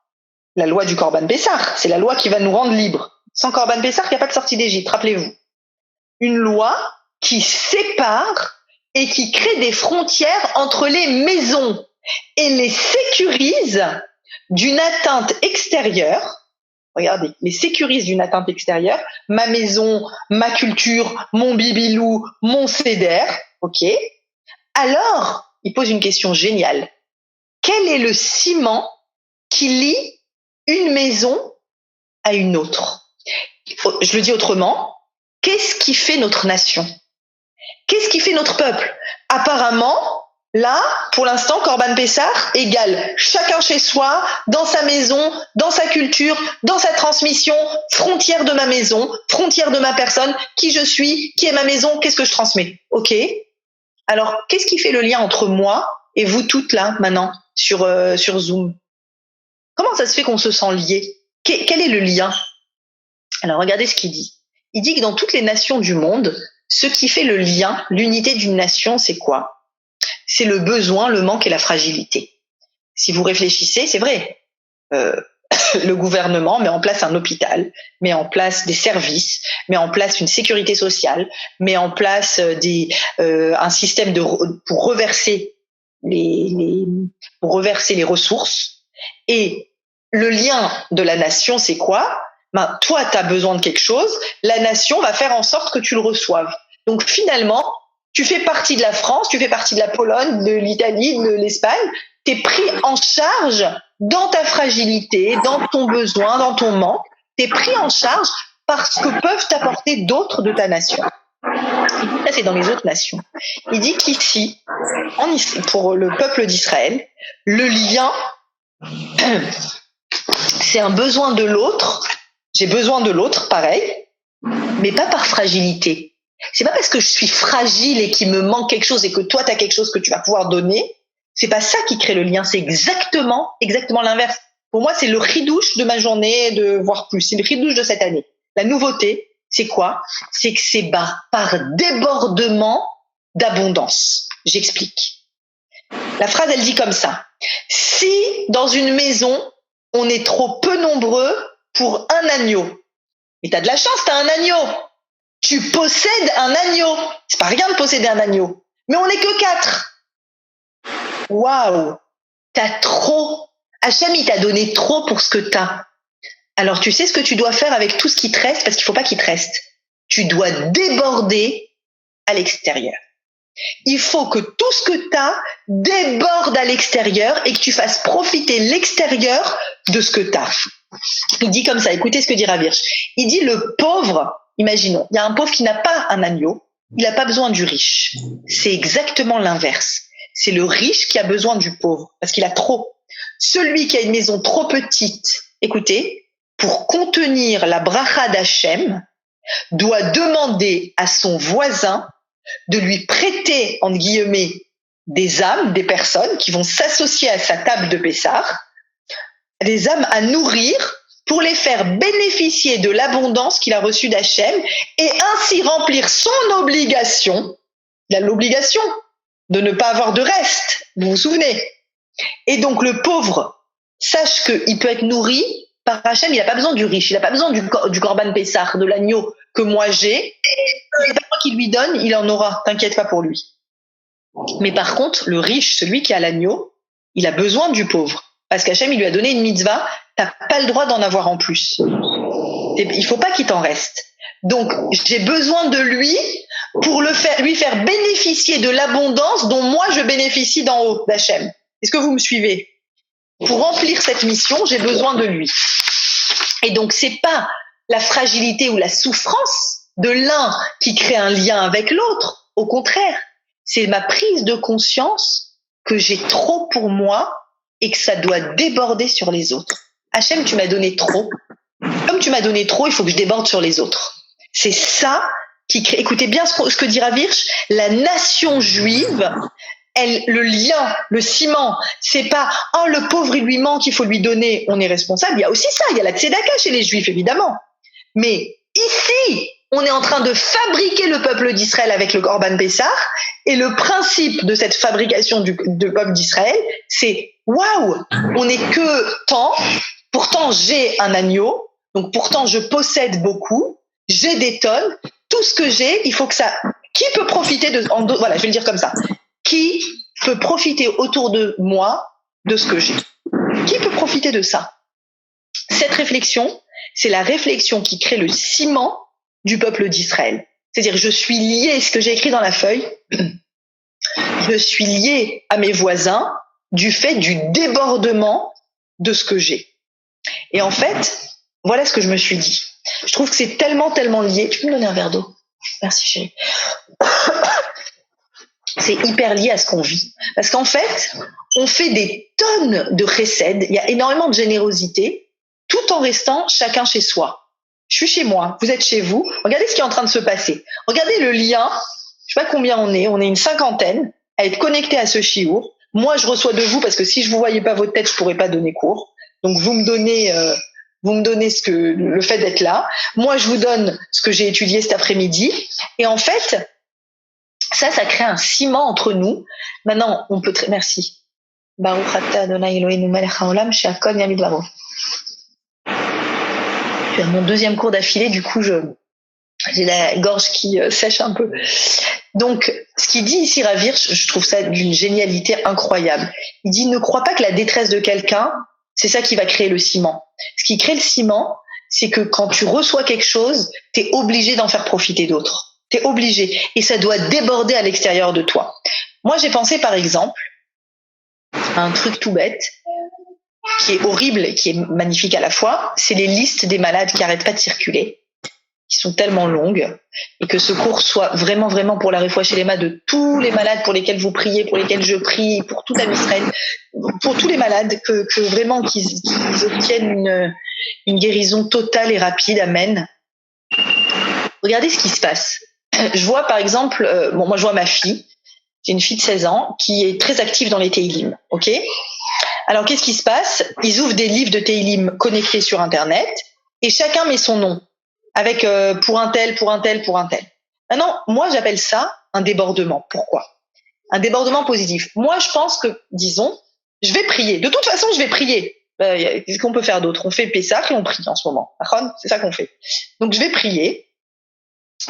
la loi du Corban Pessah, c'est la loi qui va nous rendre libres. Sans Corban Pessah, il n'y a pas de sortie d'Égypte, rappelez-vous. Une loi qui sépare et qui crée des frontières entre les maisons et les sécurise d'une atteinte extérieure. Regardez, les sécurise d'une atteinte extérieure. Ma maison, ma culture, mon bibilou, mon céder. Ok. Alors, il pose une question géniale. Quel est le ciment qui lie une maison à une autre? Je le dis autrement. Qu'est-ce qui fait notre nation? Qu'est-ce qui fait notre peuple? Apparemment, là, pour l'instant, Corban Pessah égale chacun chez soi, dans sa maison, dans sa culture, dans sa transmission, frontière de ma maison, frontière de ma personne, qui je suis, qui est ma maison, qu'est-ce que je transmets? Ok. Alors, qu'est-ce qui fait le lien entre moi et vous toutes là, maintenant, sur Zoom? Comment ça se fait qu'on se sent liés? Quel est le lien? Alors, regardez ce qu'il dit. Il dit que dans toutes les nations du monde, ce qui fait le lien, l'unité d'une nation, c'est quoi? C'est le besoin, le manque et la fragilité. Si vous réfléchissez, c'est vrai. Le gouvernement met en place un hôpital, met en place des services, met en place une sécurité sociale, met en place un système pour reverser les ressources. Et le lien de la nation, c'est quoi? Toi, tu as besoin de quelque chose, la nation va faire en sorte que tu le reçoives. Donc finalement, tu fais partie de la France, tu fais partie de la Pologne, de l'Italie, de l'Espagne, tu es pris en charge dans ta fragilité, dans ton besoin, dans ton manque, tu es pris en charge par ce que peuvent t'apporter d'autres de ta nation. Ça, c'est dans les autres nations. Il dit qu'ici, pour le peuple d'Israël, le lien, c'est un besoin de l'autre. J'ai besoin de l'autre, pareil, mais pas par fragilité. C'est pas parce que je suis fragile et qu'il me manque quelque chose et que toi, tu as quelque chose que tu vas pouvoir donner. C'est pas ça qui crée le lien. C'est exactement l'inverse. Pour moi, c'est le ridouche de ma journée, voire plus. C'est le ridouche de cette année. La nouveauté, c'est quoi? C'est que c'est par débordement d'abondance. J'explique. La phrase, elle dit comme ça. Si dans une maison, on est trop peu nombreux pour un agneau, et t'as de la chance, t'as un agneau, tu possèdes un agneau. C'est pas rien de posséder un agneau. Mais on n'est que 4. Waouh, t'as trop. Hachem, il t'a donné trop pour ce que t'as. Alors, tu sais ce que tu dois faire avec tout ce qui te reste, parce qu'il faut pas qu'il te reste. Tu dois déborder à l'extérieur. Il faut que tout ce que t'as déborde à l'extérieur et que tu fasses profiter l'extérieur de ce que t'as. Il dit comme ça, écoutez ce que dit Rav Hirsch. Il dit le pauvre, imaginons, il y a un pauvre qui n'a pas un agneau, il n'a pas besoin du riche. C'est exactement l'inverse. C'est le riche qui a besoin du pauvre, parce qu'il a trop. Celui qui a une maison trop petite, écoutez, pour contenir la bracha d'Hachem, doit demander à son voisin de lui prêter, entre guillemets, des âmes, des personnes qui vont s'associer à sa table de Pessah, des âmes à nourrir pour les faire bénéficier de l'abondance qu'il a reçue d'Hachem et ainsi remplir son obligation. Il a l'obligation de ne pas avoir de reste, vous vous souvenez. Et donc le pauvre, sache qu'il peut être nourri par Hachem, il n'a pas besoin du riche, il n'a pas besoin du Korban Pessah, de l'agneau que moi j'ai. C'est pas moi qui lui donne, il en aura, t'inquiète pas pour lui. Mais par contre, le riche, celui qui a l'agneau, il a besoin du pauvre. Parce qu'Hachem, il lui a donné une mitzvah, t'as pas le droit d'en avoir en plus. Il faut pas qu'il t'en reste. Donc, j'ai besoin de lui pour lui faire bénéficier de l'abondance dont moi je bénéficie d'en haut, d'Hachem. Est-ce que vous me suivez? Pour remplir cette mission, j'ai besoin de lui. Et donc, c'est pas la fragilité ou la souffrance de l'un qui crée un lien avec l'autre. Au contraire, c'est ma prise de conscience que j'ai trop pour moi et que ça doit déborder sur les autres. Hachem, tu m'as donné trop. Comme tu m'as donné trop, il faut que je déborde sur les autres. C'est ça qui crée. Écoutez bien ce que dit Rav Hirsch. La nation juive, le lien, le ciment, c'est pas « Oh, le pauvre, il lui manque, il faut lui donner, on est responsable ». Il y a aussi ça, il y a la tzedaka chez les juifs, évidemment. Mais ici, on est en train de fabriquer le peuple d'Israël avec le Korban Pessah, et le principe de cette fabrication du peuple d'Israël, c'est « Waouh, on n'est que tant, pourtant j'ai un agneau, donc pourtant je possède beaucoup, j'ai des tonnes, tout ce que j'ai, il faut que ça… Qui peut profiter de… Voilà, je vais le dire comme ça. Qui peut profiter autour de moi de ce que j'ai? Qui peut profiter de ça? Cette réflexion, c'est la réflexion qui crée le ciment du peuple d'Israël. C'est-à-dire, je suis lié, ce que j'ai écrit dans la feuille, je suis lié à mes voisins du fait du débordement de ce que j'ai. Et en fait, voilà ce que je me suis dit. Je trouve que c'est tellement, tellement lié. Tu peux me donner un verre d'eau? Merci chérie. C'est hyper lié à ce qu'on vit. Parce qu'en fait, on fait des tonnes de chesed, il y a énormément de générosité, tout en restant chacun chez soi. Je suis chez moi, vous êtes chez vous, regardez ce qui est en train de se passer. Regardez le lien, je sais pas combien on est une 50aine à être connectés à ce chiour. Moi, je reçois de vous parce que si je vous voyais pas votre tête, je pourrais pas donner cours. Donc, vous me donnez le fait d'être là. Moi, je vous donne ce que j'ai étudié cet après-midi. Et en fait, ça crée un ciment entre nous. Maintenant, on peut merci. Baruch atah Adonai Eloheinu melech haolam she'akol nהיה bidvaro. C'est mon deuxième cours d'affilée, du coup, j'ai la gorge qui sèche un peu. Donc, ce qu'il dit ici, Rav Hirsch, je trouve ça d'une génialité incroyable. Il dit, ne crois pas que la détresse de quelqu'un, c'est ça qui va créer le ciment. Ce qui crée le ciment, c'est que quand tu reçois quelque chose, t'es obligé d'en faire profiter d'autres. T'es obligé. Et ça doit déborder à l'extérieur de toi. Moi, j'ai pensé, par exemple, à un truc tout bête, qui est horrible et qui est magnifique à la fois, c'est les listes des malades qui n'arrêtent pas de circuler, qui sont tellement longues, et que ce cours soit vraiment, vraiment pour la réfoua chez les mains de tous les malades pour lesquels vous priez, pour lesquels je prie, pour tout Am Israël, pour tous les malades, que vraiment qu'ils obtiennent une guérison totale et rapide. Amen. Regardez ce qui se passe. Je vois par exemple, moi je vois ma fille, j'ai une fille de 16 ans qui est très active dans les Teilim, ok? Alors qu'est-ce qui se passe? Ils ouvrent des livres de Teilim connectés sur Internet et chacun met son nom avec pour un tel, pour un tel, pour un tel. Maintenant, moi j'appelle ça un débordement. Pourquoi? Un débordement positif. Moi, je pense que, disons, je vais prier. De toute façon, je vais prier. Qu'est-ce qu'on peut faire d'autre? On fait Pessah et on prie en ce moment. C'est ça qu'on fait. Donc, je vais prier.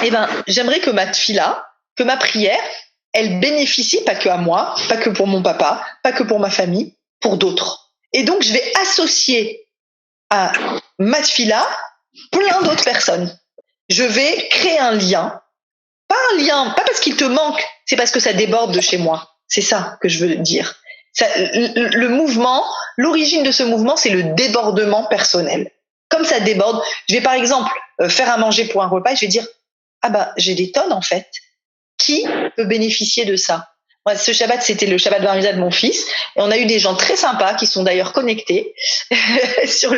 Eh ben, j'aimerais que ma tfila, que ma prière, elle bénéficie pas que à moi, pas que pour mon papa, pas que pour ma famille, pour d'autres. Et donc, je vais associer à ma tfila plein d'autres personnes. Je vais créer un lien. Pas parce qu'il te manque, c'est parce que ça déborde de chez moi. C'est ça que je veux dire. Le mouvement, l'origine de ce mouvement, c'est le débordement personnel. Comme ça déborde, je vais par exemple faire à manger pour un repas et je vais dire, ah bah, j'ai des tonnes en fait. Qui peut bénéficier de ça? Moi, ce Shabbat, c'était le Shabbat Bar Mitzvah de mon fils. Et on a eu des gens très sympas qui sont d'ailleurs connectés sur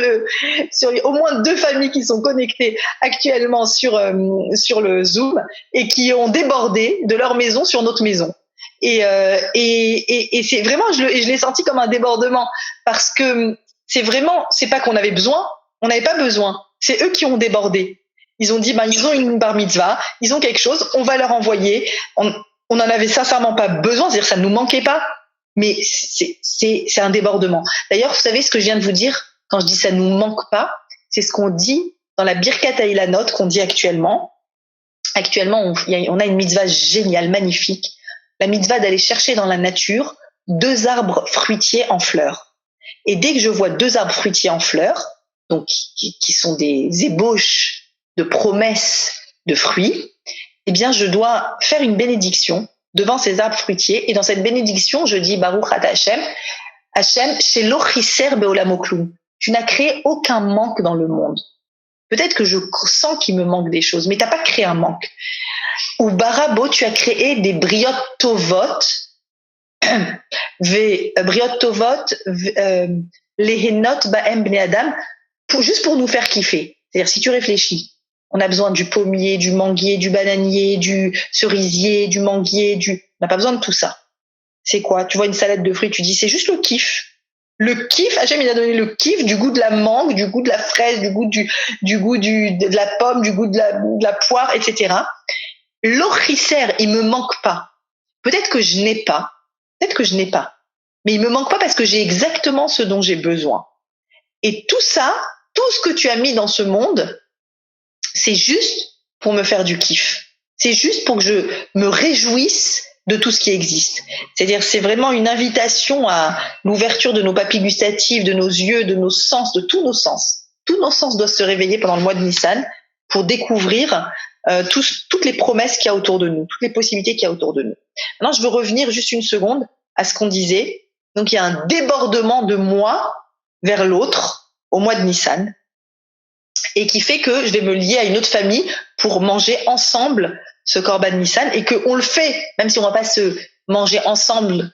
au moins 2 familles qui sont connectées actuellement sur le Zoom et qui ont débordé de leur maison sur notre maison. Et c'est vraiment, je l'ai senti comme un débordement parce que c'est pas qu'on avait besoin, on n'avait pas besoin. C'est eux qui ont débordé. Ils ont dit, ils ont une bar mitzvah, ils ont quelque chose, on va leur envoyer. On n'en avait sincèrement pas besoin, c'est-à-dire ça ne nous manquait pas, mais c'est un débordement. D'ailleurs, vous savez ce que je viens de vous dire quand je dis ça ne nous manque pas, c'est ce qu'on dit dans la Birkat Ha'ilanot qu'on dit actuellement. Actuellement, on a une mitzvah géniale, magnifique, la mitzvah d'aller chercher dans la nature 2 arbres fruitiers en fleurs. Et dès que je vois 2 arbres fruitiers en fleurs, donc qui sont des ébauches de promesses de fruits, eh bien, je dois faire une bénédiction devant ces arbres fruitiers. Et dans cette bénédiction, je dis Baruch Ata Hashem, Hashem, Shelo Chiser Be'olam Klum. Tu n'as créé aucun manque dans le monde. Peut-être que je sens qu'il me manque des choses, mais tu n'as pas créé un manque. Ou Barabo, tu as créé des briottes tovot, briottes tovot, lehenot ba'em bnei adam, juste pour nous faire kiffer. C'est-à-dire, si tu réfléchis, on a besoin du pommier, du manguier, du bananier, du cerisier, du manguier, on n'a pas besoin de tout ça. C'est quoi? Tu vois une salade de fruits, tu dis c'est juste le kiff. Le kiff, Hachem, il a donné le kiff du goût de la mangue, du goût de la fraise, du goût de la pomme, du goût de la poire, etc. L'ochisser, il me manque pas. Peut-être que je n'ai pas. Mais il me manque pas parce que j'ai exactement ce dont j'ai besoin. Et tout ça, tout ce que tu as mis dans ce monde, c'est juste pour me faire du kiff. C'est juste pour que je me réjouisse de tout ce qui existe. C'est-à-dire, c'est vraiment une invitation à l'ouverture de nos papilles gustatives, de nos yeux, de nos sens, de tous nos sens. Tous nos sens doivent se réveiller pendant le mois de Nissan pour découvrir toutes les promesses qu'il y a autour de nous, toutes les possibilités qu'il y a autour de nous. Maintenant, je veux revenir juste une seconde à ce qu'on disait. Donc, il y a un débordement de moi vers l'autre au mois de Nissan, et qui fait que je vais me lier à une autre famille pour manger ensemble ce Korban Nissan, et qu'on le fait, même si on va pas se manger ensemble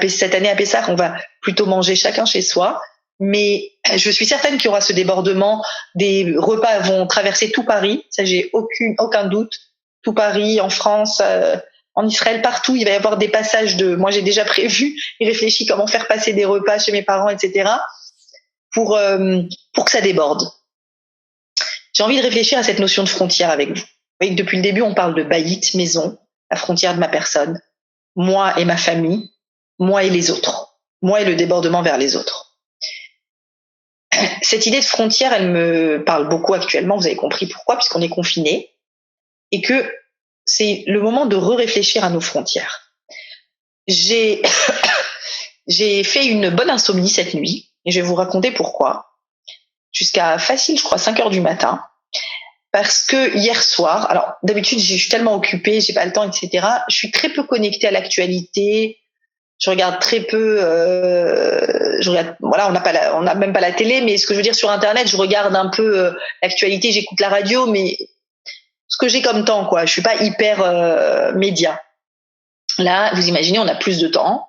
cette année à Pessah, on va plutôt manger chacun chez soi. Mais je suis certaine qu'il y aura ce débordement, des repas vont traverser tout Paris, ça j'ai aucun doute, tout Paris, en France, en Israël, partout, il va y avoir des passages moi j'ai déjà prévu et réfléchi comment faire passer des repas chez mes parents, etc., pour que ça déborde. J'ai envie de réfléchir à cette notion de frontière avec vous. Vous voyez que depuis le début, on parle de bayit, maison, la frontière de ma personne, moi et ma famille, moi et les autres, moi et le débordement vers les autres. Cette idée de frontière, elle me parle beaucoup actuellement, vous avez compris pourquoi, puisqu'on est confiné, et que c'est le moment de réfléchir à nos frontières. J'ai fait une bonne insomnie cette nuit, et je vais vous raconter pourquoi. Jusqu'à facile, je crois, 5 heures du matin. Parce que hier soir, alors d'habitude, je suis tellement occupée, j'ai pas le temps, etc. Je suis très peu connectée à l'actualité. Je regarde très peu. Voilà, on n'a même pas la télé, mais ce que je veux dire sur Internet, je regarde un peu l'actualité, j'écoute la radio, mais ce que j'ai comme temps, quoi. Je suis pas hyper média. Là, vous imaginez, on a plus de temps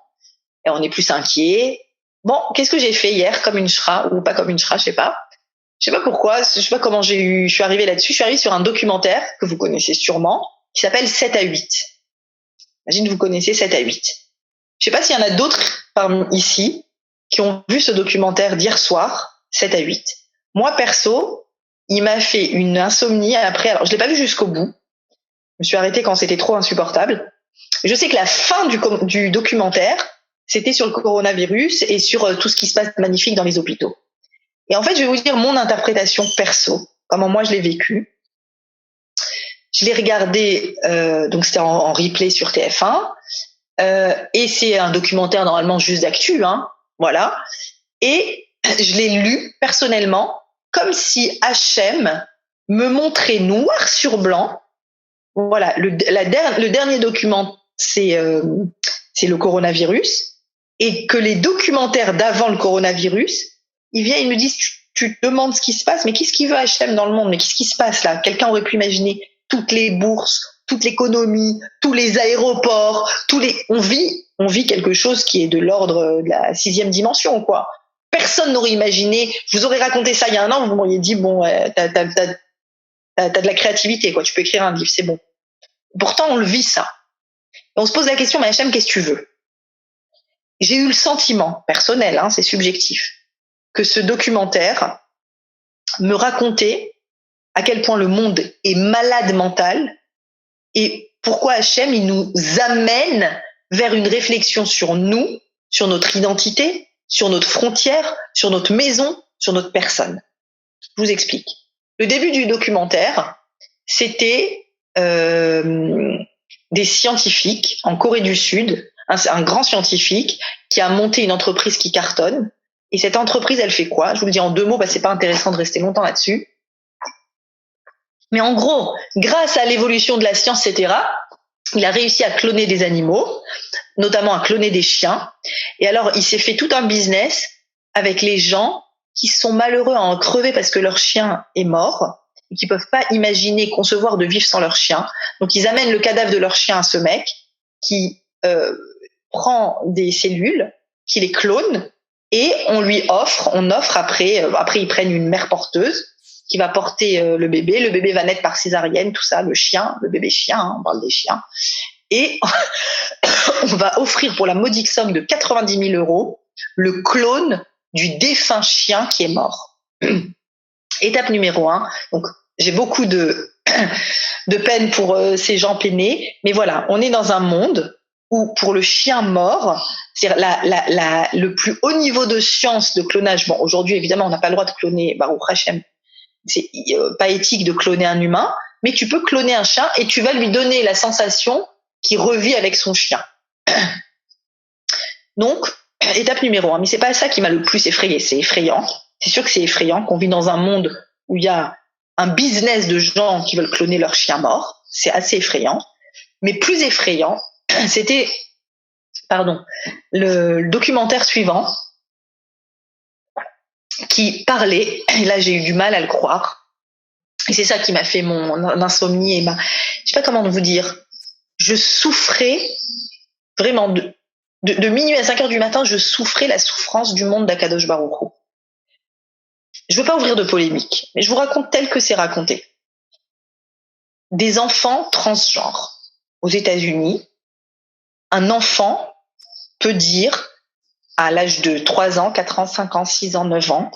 et on est plus inquiet. Bon, qu'est-ce que j'ai fait hier, comme une chra ou pas comme une chra, je sais pas. Je sais pas pourquoi, je sais pas comment je suis arrivée là-dessus. Je suis arrivée sur un documentaire que vous connaissez sûrement, qui s'appelle 7 à 8. Imagine, vous connaissez 7 à 8. Je sais pas s'il y en a d'autres parmi ici qui ont vu ce documentaire d'hier soir, 7 à 8. Moi, perso, il m'a fait une insomnie après. Alors, je l'ai pas vu jusqu'au bout. Je me suis arrêtée quand c'était trop insupportable. Je sais que la fin du documentaire, c'était sur le coronavirus et sur tout ce qui se passe magnifique dans les hôpitaux. Et en fait, je vais vous dire mon interprétation perso, comment moi je l'ai vécu. Je l'ai regardé, donc c'était en replay sur TF1, et c'est un documentaire normalement juste d'actu, hein, voilà. Et je l'ai lu personnellement comme si H&M me montrait noir sur blanc. Voilà, le dernier document, c'est le coronavirus, et que les documentaires d'avant le coronavirus, ils viennent, ils me disent, tu te demandes ce qui se passe, mais qu'est-ce qu'il veut H&M dans le monde? Mais qu'est-ce qui se passe là? Quelqu'un aurait pu imaginer toutes les bourses, toute l'économie, tous les aéroports, on vit quelque chose qui est de l'ordre de la 6e dimension, quoi. Personne n'aurait imaginé. Je vous aurais raconté ça il y a un an, vous m'auriez dit bon, t'as de la créativité, quoi. Tu peux écrire un livre, c'est bon. Pourtant, on le vit ça. Et on se pose la question, mais H&M, qu'est-ce que tu veux? J'ai eu le sentiment personnel, hein, c'est subjectif, que ce documentaire me racontait à quel point le monde est malade mental et pourquoi H&M il nous amène vers une réflexion sur nous, sur notre identité, sur notre frontière, sur notre maison, sur notre personne. Je vous explique. Le début du documentaire, c'était des scientifiques en Corée du Sud, un grand scientifique qui a monté une entreprise qui cartonne. Et cette entreprise, elle fait quoi? Je vous le dis en 2 mots, c'est pas intéressant de rester longtemps là-dessus. Mais en gros, grâce à l'évolution de la science, etc., il a réussi à cloner des animaux, notamment à cloner des chiens. Et alors, il s'est fait tout un business avec les gens qui sont malheureux à en crever parce que leur chien est mort et qui peuvent pas imaginer, concevoir de vivre sans leur chien. Donc, ils amènent le cadavre de leur chien à ce mec qui prend des cellules, qui les clone et on offre après ils prennent une mère porteuse qui va porter le bébé va naître par césarienne, tout ça, le bébé chien, hein, on parle des chiens, et on va offrir pour la modique somme de 90 000 € le clone du défunt chien qui est mort. Étape numéro 1, donc j'ai beaucoup de peine pour ces gens peinés, mais voilà, on est dans un monde où pour le chien mort, c'est le plus haut niveau de science de clonage. Bon, aujourd'hui, évidemment, on n'a pas le droit de cloner Baruch Hashem. C'est pas éthique de cloner un humain, mais tu peux cloner un chien et tu vas lui donner la sensation qu'il revit avec son chien. Donc, étape numéro 1, mais c'est pas ça qui m'a le plus effrayé, c'est effrayant. C'est sûr que c'est effrayant qu'on vit dans un monde où il y a un business de gens qui veulent cloner leur chien mort. C'est assez effrayant. Mais plus effrayant, c'était, le documentaire suivant qui parlait, et là j'ai eu du mal à le croire, et c'est ça qui m'a fait mon insomnie, et je sais pas comment vous dire, je souffrais vraiment de minuit à 5 heures du matin, je souffrais la souffrance du monde d'Akadosh Baruch Hu. Je veux pas ouvrir de polémique, mais je vous raconte tel que c'est raconté. Des enfants transgenres aux États-Unis, un enfant peut dire à l'âge de 3 ans, 4 ans, 5 ans, 6 ans, 9 ans,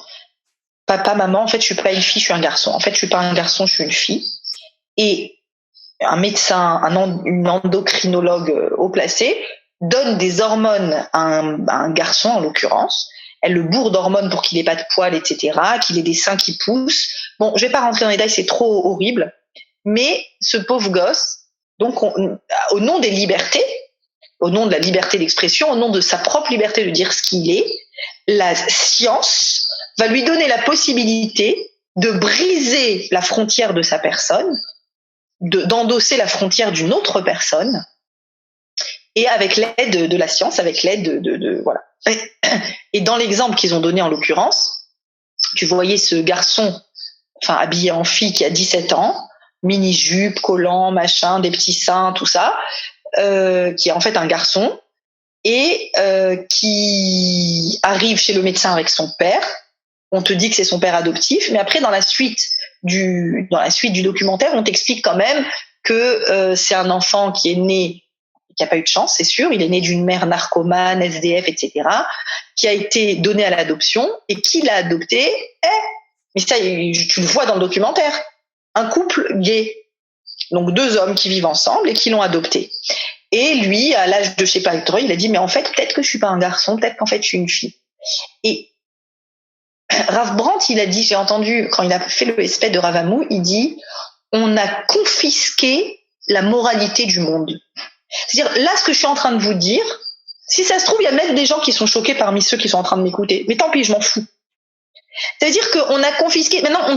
papa, maman, en fait, je suis pas une fille, je suis un garçon. En fait, je suis pas un garçon, je suis une fille. Et un médecin, une endocrinologue haut placée donne des hormones à un garçon, en l'occurrence. Elle le bourre d'hormones pour qu'il ait pas de poils, etc., qu'il ait des seins qui poussent. Bon, je vais pas rentrer dans les détails, c'est trop horrible. Mais ce pauvre gosse, donc, au nom des libertés, au nom de la liberté d'expression, au nom de sa propre liberté de dire ce qu'il est, la science va lui donner la possibilité de briser la frontière de sa personne, d'endosser la frontière d'une autre personne, et avec l'aide de la science, avec l'aide voilà. Et dans l'exemple qu'ils ont donné en l'occurrence, tu voyais ce garçon, habillé en fille qui a 17 ans, mini-jupe, collant, machin, des petits seins, tout ça, qui est en fait un garçon, et qui arrive chez le médecin avec son père. On te dit que c'est son père adoptif, mais après dans la suite du documentaire, on t'explique quand même que c'est un enfant qui est né, qui a pas eu de chance, c'est sûr, il est né d'une mère narcomane, SDF, etc., qui a été donné à l'adoption, et qui l'a adopté, mais ça, tu le vois dans le documentaire, un couple gay, donc 2 hommes qui vivent ensemble et qui l'ont adopté. Et lui, à l'âge de je sais pas, il a dit mais en fait peut-être que je suis pas un garçon, peut-être qu'en fait je suis une fille. Et Rav Brandt, il a dit, j'ai entendu quand il a fait le respect de Rav Amou, il dit on a confisqué la moralité du monde. C'est-à-dire là ce que je suis en train de vous dire, si ça se trouve il y a même des gens qui sont choqués parmi ceux qui sont en train de m'écouter, mais tant pis, je m'en fous. C'est-à-dire qu'on a confisqué, maintenant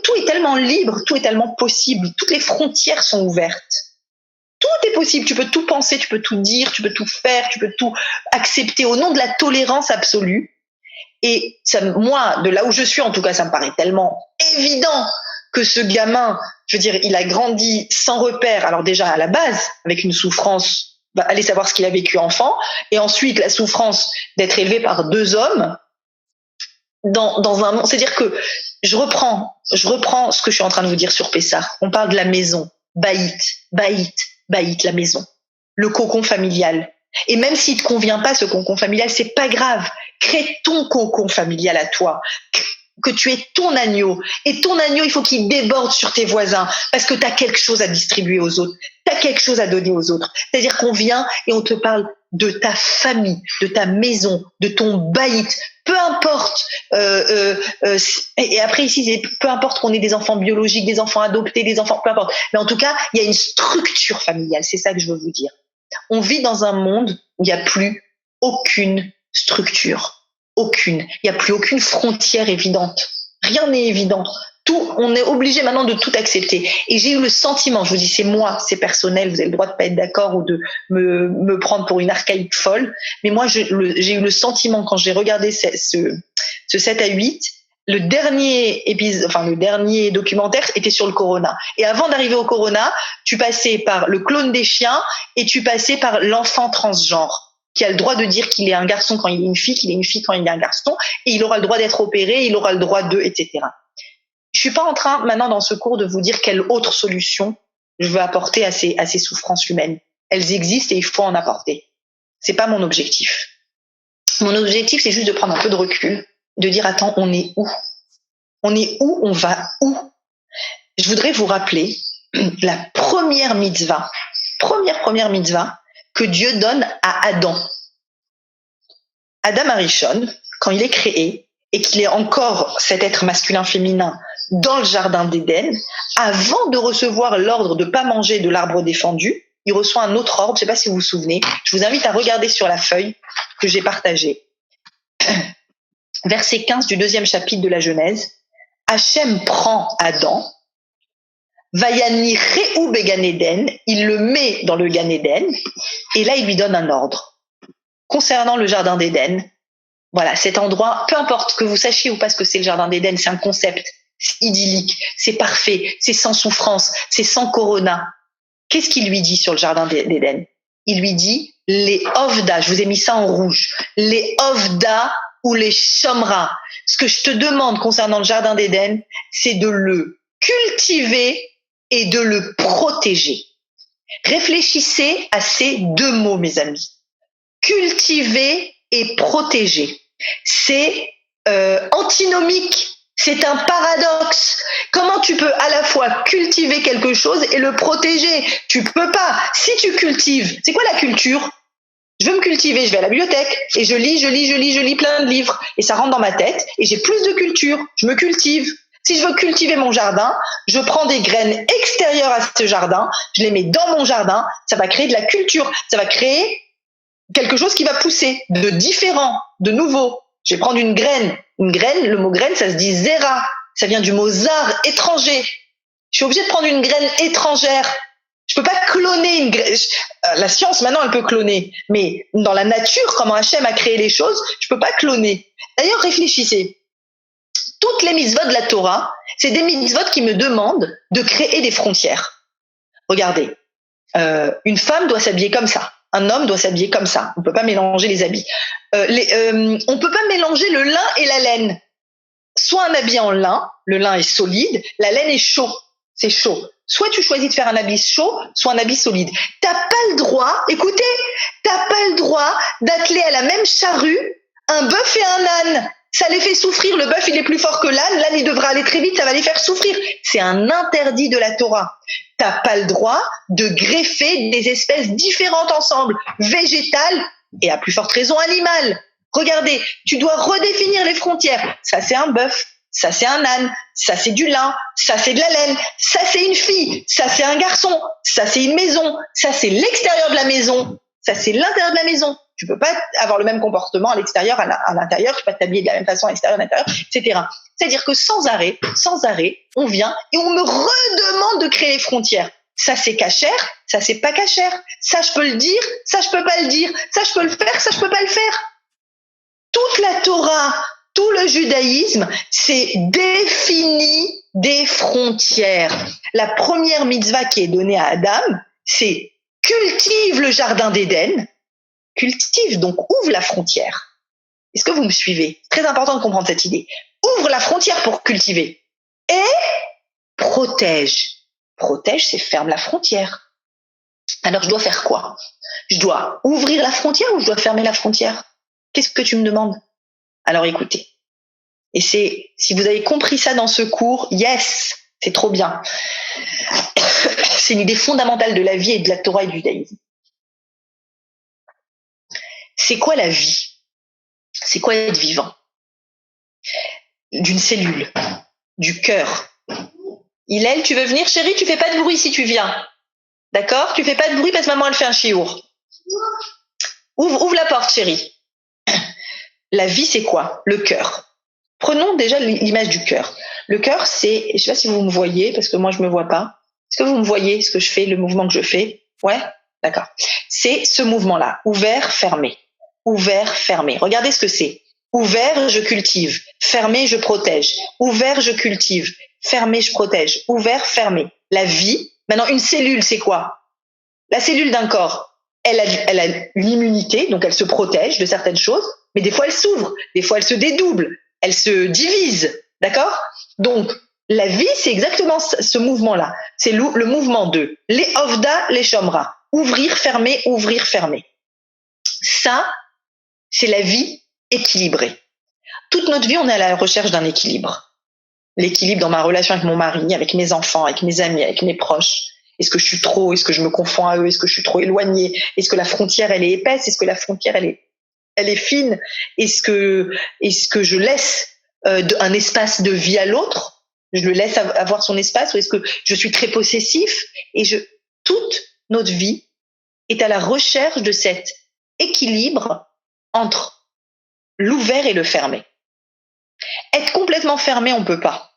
tout est tellement libre, tout est tellement possible, toutes les frontières sont ouvertes. Tout est possible, tu peux tout penser, tu peux tout dire, tu peux tout faire, tu peux tout accepter au nom de la tolérance absolue. Et ça, moi, de là où je suis, en tout cas, ça me paraît tellement évident que ce gamin, je veux dire, il a grandi sans repère. Alors déjà, à la base, avec une souffrance, allez savoir ce qu'il a vécu enfant, et ensuite la souffrance d'être élevé par 2 hommes dans un monde. C'est-à-dire que je reprends ce que je suis en train de vous dire sur Pessah. On parle de la maison, baït, la maison, le cocon familial. Et même s'il te convient pas ce cocon familial, c'est pas grave. Crée ton cocon familial à toi, que tu es ton agneau. Et ton agneau, il faut qu'il déborde sur tes voisins parce que tu as quelque chose à distribuer aux autres, tu as quelque chose à donner aux autres. C'est-à-dire qu'on vient et on te parle de ta famille, de ta maison, de ton baït. Peu importe. Et après ici, peu importe qu'on ait des enfants biologiques, des enfants adoptés, des enfants, peu importe. Mais en tout cas, il y a une structure familiale. C'est ça que je veux vous dire. On vit dans un monde où il n'y a plus aucune structure. Aucune. Il n'y a plus aucune frontière évidente. Rien n'est évident. Tout, on est obligé maintenant de tout accepter. Et j'ai eu le sentiment, je vous dis, c'est moi, c'est personnel, vous avez le droit de pas être d'accord ou de me prendre pour une archaïque folle, mais moi, j'ai eu le sentiment quand j'ai regardé ce 7 à 8, le dernier épisode, enfin, le dernier documentaire était sur le corona. Et avant d'arriver au corona, tu passais par le clone des chiens et tu passais par l'enfant transgenre, qui a le droit de dire qu'il est un garçon quand il est une fille, qu'il est une fille quand il est un garçon, et il aura le droit d'être opéré, il aura le droit de, etc. Je suis pas en train, maintenant, dans ce cours, de vous dire quelle autre solution je veux apporter à ces souffrances humaines. Elles existent et il faut en apporter. C'est pas mon objectif. Mon objectif, c'est juste de prendre un peu de recul, de dire, attends, on est où? On est où? On va où? Je voudrais vous rappeler la première mitzvah que Dieu donne à Adam. Adam Arishon, quand il est créé, et qu'il est encore cet être masculin-féminin dans le jardin d'Éden, avant de recevoir l'ordre de ne pas manger de l'arbre défendu, il reçoit un autre ordre, je ne sais pas si vous vous souvenez, je vous invite à regarder sur la feuille que j'ai partagée. Verset 15 du 2e chapitre de la Genèse, Hachem prend Adam, Vayani Réou Began Eden, il le met dans le Gan Eden, et là il lui donne un ordre. Concernant le jardin d'Éden, voilà, cet endroit, peu importe que vous sachiez ou pas ce que c'est le jardin d'Éden, c'est un concept, c'est idyllique, c'est parfait, c'est sans souffrance, c'est sans corona. Qu'est-ce qu'il lui dit sur le jardin d'Éden? Il lui dit les ovda, je vous ai mis ça en rouge, les ovda ou les shomra. Ce que je te demande concernant le jardin d'Éden, c'est de le cultiver et de le protéger. Réfléchissez à ces 2 mots, mes amis. Cultiver et protéger. C'est antinomique. C'est un paradoxe. Comment tu peux à la fois cultiver quelque chose et le protéger? Tu peux pas. Si tu cultives, c'est quoi la culture? Je veux me cultiver, je vais à la bibliothèque et je lis plein de livres et ça rentre dans ma tête et j'ai plus de culture. Je me cultive. Si je veux cultiver mon jardin, je prends des graines extérieures à ce jardin, je les mets dans mon jardin, ça va créer de la culture, ça va créer quelque chose qui va pousser, de différent, de nouveau. Je vais prendre une graine. Une graine, le mot graine, ça se dit zera. Ça vient du mot zar, étranger. Je suis obligée de prendre une graine étrangère. Je peux pas cloner une graine. La science, maintenant, elle peut cloner. Mais dans la nature, comment Hachem a créé les choses, je peux pas cloner. D'ailleurs, réfléchissez. Toutes les mitzvot de la Torah, c'est des mitzvot qui me demandent de créer des frontières. Regardez. Une femme doit s'habiller comme ça. Un homme doit s'habiller comme ça. On peut pas mélanger les habits. On peut pas mélanger le lin et la laine. Soit un habit en lin, le lin est solide, la laine est chaud, c'est chaud. Soit tu choisis de faire un habit chaud, soit un habit solide. T'as pas le droit, écoutez, t'as pas le droit d'atteler à la même charrue un bœuf et un âne. Ça les fait souffrir. Le bœuf, il est plus fort que l'âne. L'âne, il devra aller très vite. Ça va les faire souffrir. C'est un interdit de la Torah. T'as pas le droit de greffer des espèces différentes ensemble, végétales et à plus forte raison animales. Regardez, tu dois redéfinir les frontières. Ça, c'est un bœuf. Ça, c'est un âne. Ça, c'est du lin. Ça, c'est de la laine. Ça, c'est une fille. Ça, c'est un garçon. Ça, c'est une maison. Ça, c'est l'extérieur de la maison. Ça, c'est l'intérieur de la maison. Tu peux pas avoir le même comportement à l'extérieur, à l'intérieur. Tu peux pas t'habiller de la même façon à l'extérieur, à l'intérieur, etc. C'est-à-dire que sans arrêt, on vient et on me redemande de créer les frontières. Ça, c'est cachère. Ça, c'est pas cachère. Ça, je peux le dire. Ça, je peux pas le dire. Ça, je peux le faire. Ça, je peux pas le faire. Toute la Torah, tout le judaïsme, c'est défini des frontières. La première mitzvah qui est donnée à Adam, c'est cultive le jardin d'Éden. Cultive, donc ouvre la frontière. Est-ce que vous me suivez? C'est très important de comprendre cette idée. Ouvre la frontière pour cultiver. Et protège. Protège, c'est ferme la frontière. Alors je dois faire quoi? Je dois ouvrir la frontière ou je dois fermer la frontière? Qu'est-ce que tu me demandes? Alors écoutez. Et c'est, si vous avez compris ça dans ce cours, yes, c'est trop bien. C'est une idée fondamentale de la vie et de la Torah et du judaïsme. C'est quoi la vie? C'est quoi être vivant? D'une cellule, du cœur. Hillel, tu veux venir, chérie? Tu fais pas de bruit si tu viens. D'accord? Tu fais pas de bruit parce que maman elle fait un chiour. Ouvre la porte, chérie. La vie, c'est quoi? Le cœur. Prenons déjà l'image du cœur. Le cœur, c'est, je sais pas si vous me voyez, parce que moi je me vois pas. Est-ce que vous me voyez ce que je fais, le mouvement que je fais? Ouais? D'accord. C'est ce mouvement-là. Ouvert, fermé. Ouvert, fermé. Regardez ce que c'est. Ouvert, je cultive. Fermé, je protège. Ouvert, je cultive. Fermé, je protège. Ouvert, fermé. La vie. Maintenant, une cellule, c'est quoi? La cellule d'un corps, elle a une immunité, donc elle se protège de certaines choses, mais des fois elle s'ouvre, des fois elle se dédouble, elle se divise. D'accord? Donc, la vie, c'est exactement ce mouvement-là. C'est le mouvement de les ovda, les shomra. Ouvrir, fermer, ouvrir, fermer. Ça, c'est la vie équilibrée. Toute notre vie, on est à la recherche d'un équilibre. L'équilibre dans ma relation avec mon mari, avec mes enfants, avec mes amis, avec mes proches. Est-ce que je suis trop? Est-ce que je me confonds à eux? Est-ce que je suis trop éloignée? Est-ce que la frontière, elle est épaisse? Est-ce que la frontière, elle est fine? Est-ce que je laisse un espace de vie à l'autre? Je le laisse avoir son espace? Ou est-ce que je suis très possessif? Toute notre vie est à la recherche de cet équilibre entre l'ouvert et le fermé. Être complètement fermé, on peut pas.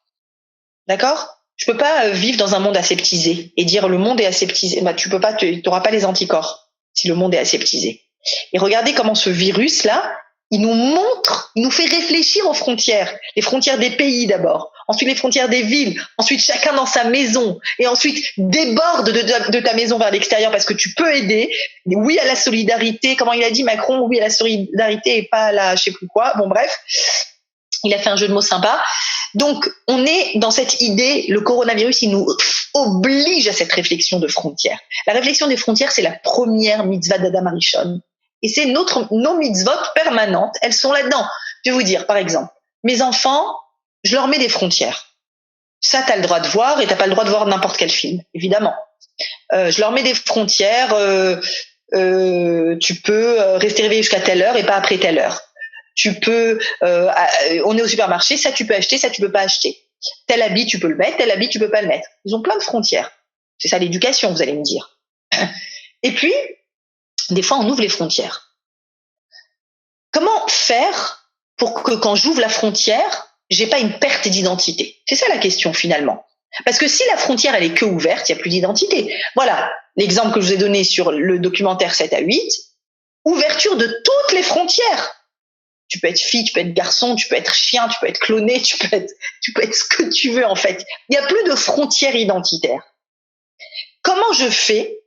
D'accord? Je peux pas vivre dans un monde aseptisé et dire le monde est aseptisé. Bah, tu n'auras pas les anticorps si le monde est aseptisé. Et regardez comment ce virus-là, il nous fait réfléchir aux frontières. Les frontières des pays d'abord, ensuite les frontières des villes, ensuite chacun dans sa maison, et ensuite déborde de ta maison vers l'extérieur parce que tu peux aider. Oui à la solidarité, comment il a dit Macron, oui à la solidarité et pas à la je sais plus quoi. Bon bref, il a fait un jeu de mots sympa. Donc on est dans cette idée, le coronavirus, il nous oblige à cette réflexion de frontières. La réflexion des frontières, c'est la première mitzvah d'Adam Arishon. Et c'est nos mitzvot permanentes, elles sont là-dedans. Je vais vous dire, par exemple, mes enfants, je leur mets des frontières. Ça, t'as le droit de voir et t'as pas le droit de voir n'importe quel film, évidemment. Je leur mets des frontières, tu peux rester réveillé jusqu'à telle heure et pas après telle heure. Tu peux, on est au supermarché, ça tu peux acheter, ça tu peux pas acheter. Tel habit tu peux le mettre, tel habit tu peux pas le mettre. Ils ont plein de frontières. C'est ça l'éducation, vous allez me dire. Et puis, des fois, on ouvre les frontières. Comment faire pour que quand j'ouvre la frontière, j'ai pas une perte d'identité? C'est ça la question finalement. Parce que si la frontière elle est que ouverte, il y a plus d'identité. Voilà l'exemple que je vous ai donné sur le documentaire 7 à 8. Ouverture de toutes les frontières. Tu peux être fille, tu peux être garçon, tu peux être chien, tu peux être cloné, tu peux être ce que tu veux en fait. Il n'y a plus de frontières identitaires. Comment je fais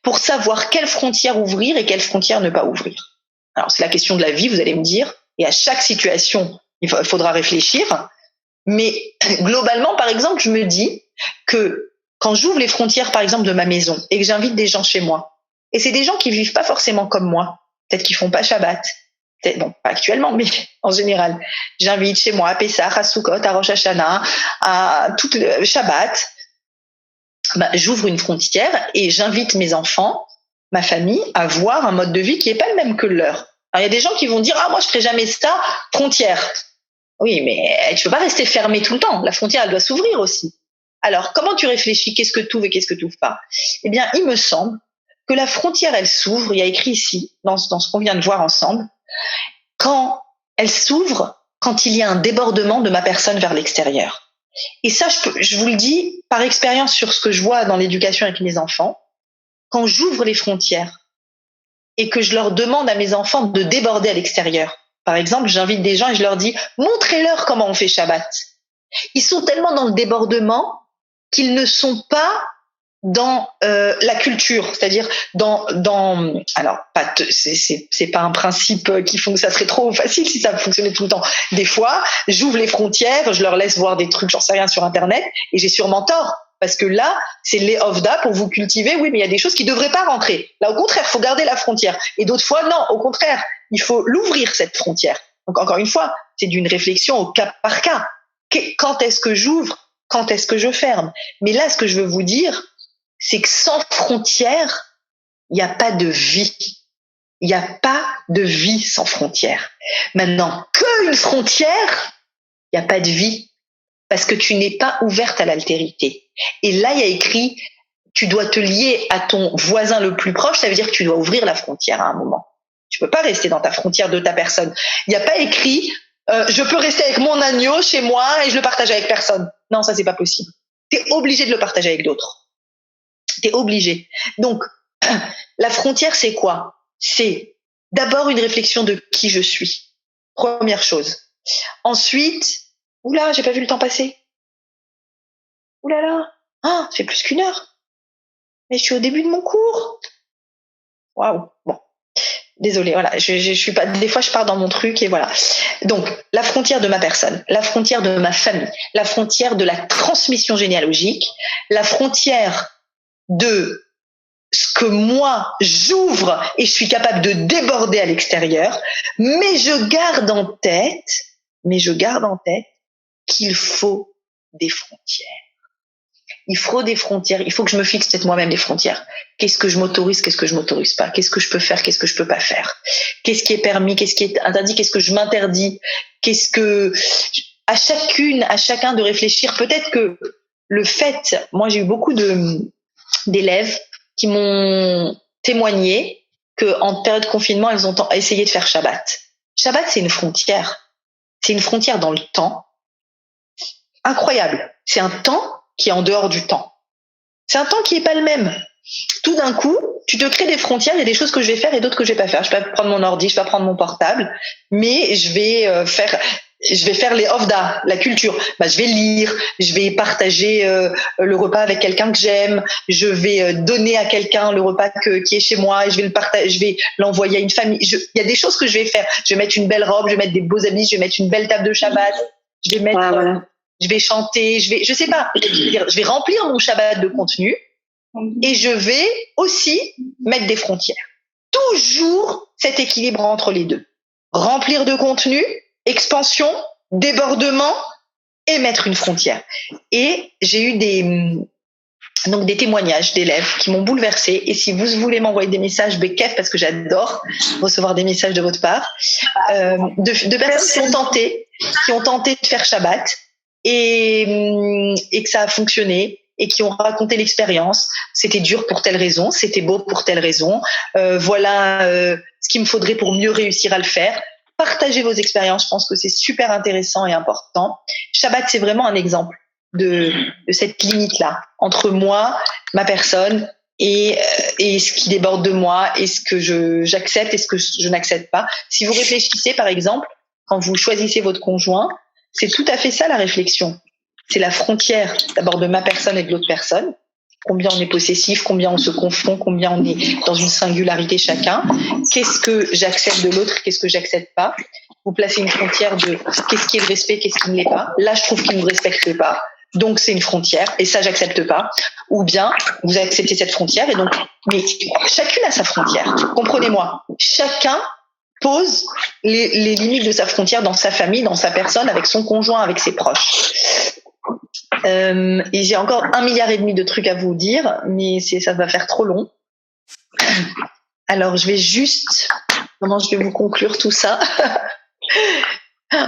pour savoir quelles frontières ouvrir et quelles frontières ne pas ouvrir? Alors, c'est la question de la vie, vous allez me dire, et à chaque situation, il faudra réfléchir. Mais globalement, par exemple, je me dis que quand j'ouvre les frontières, par exemple, de ma maison et que j'invite des gens chez moi, et c'est des gens qui vivent pas forcément comme moi, peut-être qu'ils font pas Shabbat, Bon, pas actuellement, mais en général, j'invite chez moi à Pessah, à Sukkot, à Rosh Hashanah, à tout Shabbat. J'ouvre une frontière et j'invite mes enfants, ma famille, à voir un mode de vie qui n'est pas le même que le leur. Alors, il y a des gens qui vont dire moi je ferai jamais ça, frontière. Oui, mais tu peux pas rester fermé tout le temps. La frontière, elle doit s'ouvrir aussi. Alors, comment tu réfléchis? Qu'est-ce que tu ouvres et qu'est-ce que tu ouvres pas? Eh bien, il me semble que la frontière, elle s'ouvre. Il y a écrit ici, dans ce qu'on vient de voir ensemble, quand elle s'ouvre, quand il y a un débordement de ma personne vers l'extérieur. Et ça, je vous le dis par expérience sur ce que je vois dans l'éducation avec mes enfants. Quand j'ouvre les frontières et que je leur demande à mes enfants de déborder à l'extérieur, par exemple, j'invite des gens et je leur dis « Montrez-leur comment on fait Shabbat ». Ils sont tellement dans le débordement qu'ils ne sont pas dans la culture, c'est-à-dire alors c'est pas un principe qui font que ça serait trop facile si ça fonctionnait tout le temps. Des fois, j'ouvre les frontières, je leur laisse voir des trucs, j'en sais rien sur internet, et j'ai sûrement tort parce que là, c'est les ovda pour vous cultiver. Oui, mais il y a des choses qui devraient pas rentrer. Là, au contraire, faut garder la frontière. Et d'autres fois, non, au contraire, il faut l'ouvrir cette frontière. Donc encore une fois, c'est d'une réflexion au cas par cas. Quand est-ce que j'ouvre? Quand est-ce que je ferme? Mais là, ce que je veux vous dire, c'est que sans frontières, il n'y a pas de vie. Il n'y a pas de vie sans frontières. Maintenant, qu'une frontière, il n'y a pas de vie. Parce que tu n'es pas ouverte à l'altérité. Et là, il y a écrit, tu dois te lier à ton voisin le plus proche, ça veut dire que tu dois ouvrir la frontière à un moment. Tu peux pas rester dans ta frontière de ta personne. Il n'y a pas écrit, je peux rester avec mon agneau chez moi et je le partage avec personne. Non, ça, c'est pas possible. Tu es obligé de le partager avec d'autres. T'es obligé. Donc, la frontière, c'est quoi? C'est d'abord une réflexion de qui je suis. Première chose. Ensuite, oula, j'ai pas vu le temps passer. Oulala, ça fait plus qu'1 heure. Mais je suis au début de mon cours. Waouh. Bon, désolée. Voilà, je suis pas. Des fois, je pars dans mon truc et voilà. Donc, la frontière de ma personne, la frontière de ma famille, la frontière de la transmission généalogique, la frontière de ce que moi j'ouvre et je suis capable de déborder à l'extérieur, mais je garde en tête qu'il faut des frontières. Il faut des frontières, il faut que je me fixe peut-être moi-même des frontières. Qu'est-ce que je m'autorise, qu'est-ce que je m'autorise pas? Qu'est-ce que je peux faire, qu'est-ce que je peux pas faire? Qu'est-ce qui est permis, qu'est-ce qui est interdit, qu'est-ce que je m'interdis? À chacun de réfléchir. Peut-être que le fait, moi j'ai eu beaucoup d'élèves qui m'ont témoigné qu'en période de confinement, elles ont essayé de faire Shabbat. Shabbat, c'est une frontière. C'est une frontière dans le temps. Incroyable. C'est un temps qui est en dehors du temps. C'est un temps qui est pas le même. Tout d'un coup, tu te crées des frontières, il y a des choses que je vais faire et d'autres que je vais pas faire. Je vais pas prendre mon ordi, je vais pas prendre mon portable, mais je vais faire les ovda, la culture. Je vais lire, je vais partager le repas avec quelqu'un que j'aime, je vais donner à quelqu'un le repas qui est chez moi et je vais le partager, je vais l'envoyer à une famille. Il y a des choses que je vais faire. Je vais mettre une belle robe, je vais mettre des beaux habits, je vais mettre une belle table de Shabbat, je vais mettre je vais chanter, je sais pas, je vais remplir mon Shabbat de contenu et je vais aussi mettre des frontières. Toujours cet équilibre entre les deux. Remplir de contenu, expansion, débordement et mettre une frontière. Et j'ai eu des témoignages d'élèves qui m'ont bouleversée. Et si vous voulez m'envoyer des messages, Bekef, parce que j'adore recevoir des messages de votre part, de personnes qui ont tenté de faire Shabbat et que ça a fonctionné et qui ont raconté l'expérience. C'était dur pour telle raison, c'était beau pour telle raison. Voilà ce qu'il me faudrait pour mieux réussir à le faire. Partagez vos expériences, je pense que c'est super intéressant et important. Shabbat, c'est vraiment un exemple de cette limite-là entre moi, ma personne et ce qui déborde de moi et ce que j'accepte et ce que je n'accepte pas. Si vous réfléchissez, par exemple, quand vous choisissez votre conjoint, c'est tout à fait ça la réflexion. C'est la frontière d'abord de ma personne et de l'autre personne. Combien on est possessif, combien on se confond, combien on est dans une singularité chacun. Qu'est-ce que j'accepte de l'autre, qu'est-ce que j'accepte pas. Vous placez une frontière de qu'est-ce qui est le respect, qu'est-ce qui ne l'est pas. Là, je trouve qu'il ne me respecte pas. Donc, c'est une frontière et ça, j'accepte pas. Ou bien, vous acceptez cette frontière et donc, mais chacune a sa frontière. Comprenez-moi. Chacun pose les limites de sa frontière dans sa famille, dans sa personne, avec son conjoint, avec ses proches. Et j'ai encore 1,5 milliard de trucs à vous dire, mais ça va faire trop long. Alors, comment je vais vous conclure tout ça?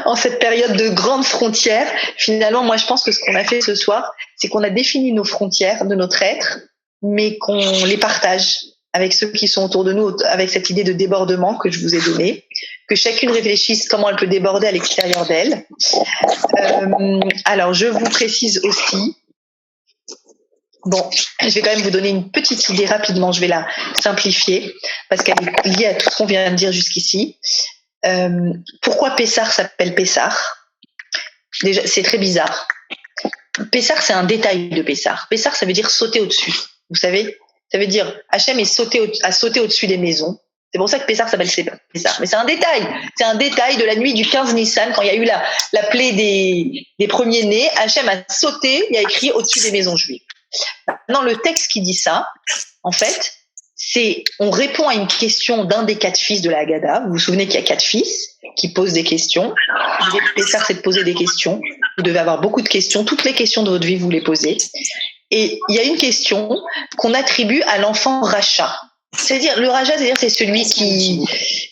En cette période de grandes frontières, finalement, moi, je pense que ce qu'on a fait ce soir, c'est qu'on a défini nos frontières de notre être, mais qu'on les partage avec ceux qui sont autour de nous, avec cette idée de débordement que je vous ai donnée, que chacune réfléchisse comment elle peut déborder à l'extérieur d'elle. Alors, je vous précise aussi, bon, je vais quand même vous donner une petite idée rapidement, je vais la simplifier, parce qu'elle est liée à tout ce qu'on vient de dire jusqu'ici. Pourquoi Pessah s'appelle Pessah? Déjà, c'est très bizarre. Pessah, c'est un détail de Pessah. Pessah, ça veut dire sauter au-dessus. Vous savez, ça veut dire Hachem a sauté au-dessus des maisons. C'est pour ça que Pessah s'appelle Pessah. Mais c'est un détail. C'est un détail de la nuit du 15 Nissan, quand il y a eu la plaie des premiers-nés. Hachem a sauté, il y a écrit au-dessus des maisons juives. Maintenant, le texte qui dit ça, en fait, on répond à une question d'un des 4 fils de la Haggadah. Vous vous souvenez qu'il y a 4 fils qui posent des questions. Pessah, c'est de poser des questions. Vous devez avoir beaucoup de questions. Toutes les questions de votre vie, vous les posez. Et il y a une question qu'on attribue à l'enfant Racha. C'est-à-dire, le Racha, c'est celui qui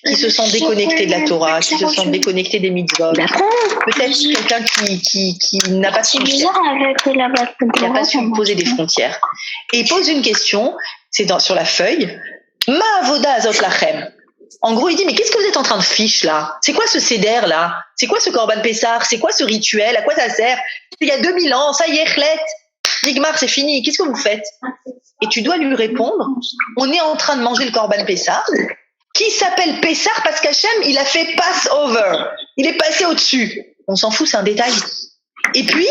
se sent déconnecté de la Torah, qui se sent déconnecté des mitzvot. Peut-être quelqu'un qui n'a pas su poser des frontières. Et il pose une question, c'est sur la feuille, Ma avoda azot lachem. En gros, il dit, mais qu'est-ce que vous êtes en train de fiche là? C'est quoi ce seder là? C'est quoi ce Korban Pessah? C'est quoi ce rituel? À quoi ça sert? Il y a 2000 ans, ça y est, chlet. Nigmar, c'est fini. Qu'est-ce que vous faites? Et tu dois lui répondre, on est en train de manger le Korban Pessah, qui s'appelle Pessah parce qu'Hachem, il a fait Passover. Il est passé au-dessus. On s'en fout, c'est un détail. Et puis,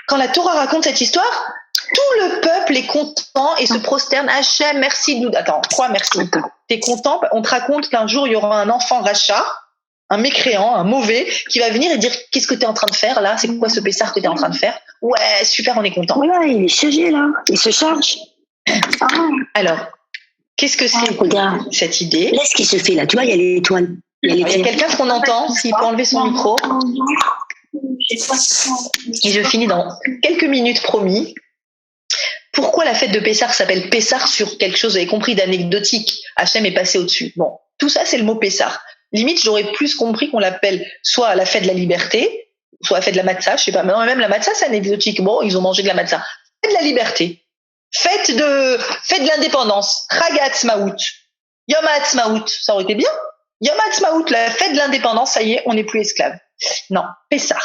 quand la Torah raconte cette histoire, tout le peuple est content et se prosterne. Hachem, merci. Attends, quoi merci? T'es content? On te raconte qu'un jour, il y aura un enfant rachat, un mécréant, un mauvais, qui va venir et dire, qu'est-ce que t'es en train de faire là? C'est quoi ce Pessah que t'es en train de faire? Ouais, super, on est content. Voilà, il est chargé là. Il se charge. Alors, qu'est-ce que c'est cette idée? Là, ce qui se fait là, tu vois, il y a l'étoile. Il y a quelqu'un qu'on entend, s'il peut enlever son micro. Et je finis dans quelques minutes, promis. Pourquoi la fête de Pessah s'appelle Pessah sur quelque chose, vous avez compris, d'anecdotique? Hachem est passé au-dessus. Bon, tout ça, c'est le mot Pessah. Limite, j'aurais plus compris qu'on l'appelle soit la fête de la liberté, soit la fête de la matzah, je sais pas. Mais non, même la matzah, c'est anecdotique. Bon, ils ont mangé de la matzah. Fête de la liberté. Fête de l'indépendance. Chag Ha'atzmaut. Yom Ha'atzmaut. Ça aurait été bien. Yom Ha'atzmaut, la fête de l'indépendance, ça y est, on n'est plus esclave. Non, Pessah.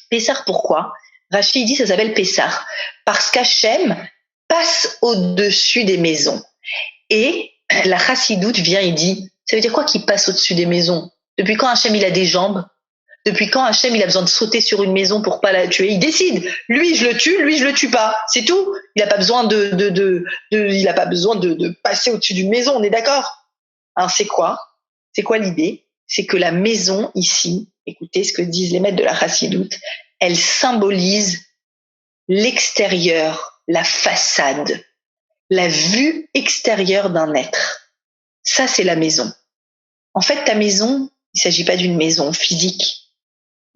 Pessah, pourquoi? Rachid dit ça s'appelle Pessah parce qu'Hachem passe au-dessus des maisons. Et la chassidoute vient et dit, ça veut dire quoi qu'il passe au-dessus des maisons? Depuis quand Hachem il a des jambes? Depuis quand Hachem il a besoin de sauter sur une maison pour pas la tuer? Il décide. Lui je le tue, lui je le tue pas. C'est tout. Il n'a pas besoin il a pas besoin de passer au-dessus d'une maison. On est d'accord? Alors c'est quoi? C'est quoi l'idée? C'est que la maison ici, écoutez ce que disent les maîtres de la chassidoute, elle symbolise l'extérieur, la façade, la vue extérieure d'un être. Ça, c'est la maison. En fait, ta maison, il ne s'agit pas d'une maison physique.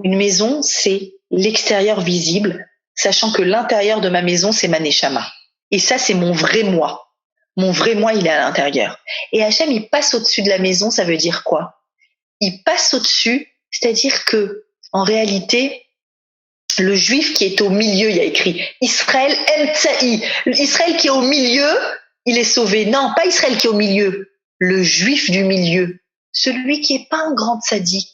Une maison, c'est l'extérieur visible, sachant que l'intérieur de ma maison, c'est ma neshama. Et ça, c'est mon vrai moi. Mon vrai moi, il est à l'intérieur. Et Hachem, il passe au-dessus de la maison, ça veut dire quoi? Il passe au-dessus, c'est-à-dire que, en réalité, le juif qui est au milieu, il y a écrit Israël Emtsaï. Israël qui est au milieu, il est sauvé. Non, pas Israël qui est au milieu. Le juif du milieu. Celui qui est pas un grand tzaddik,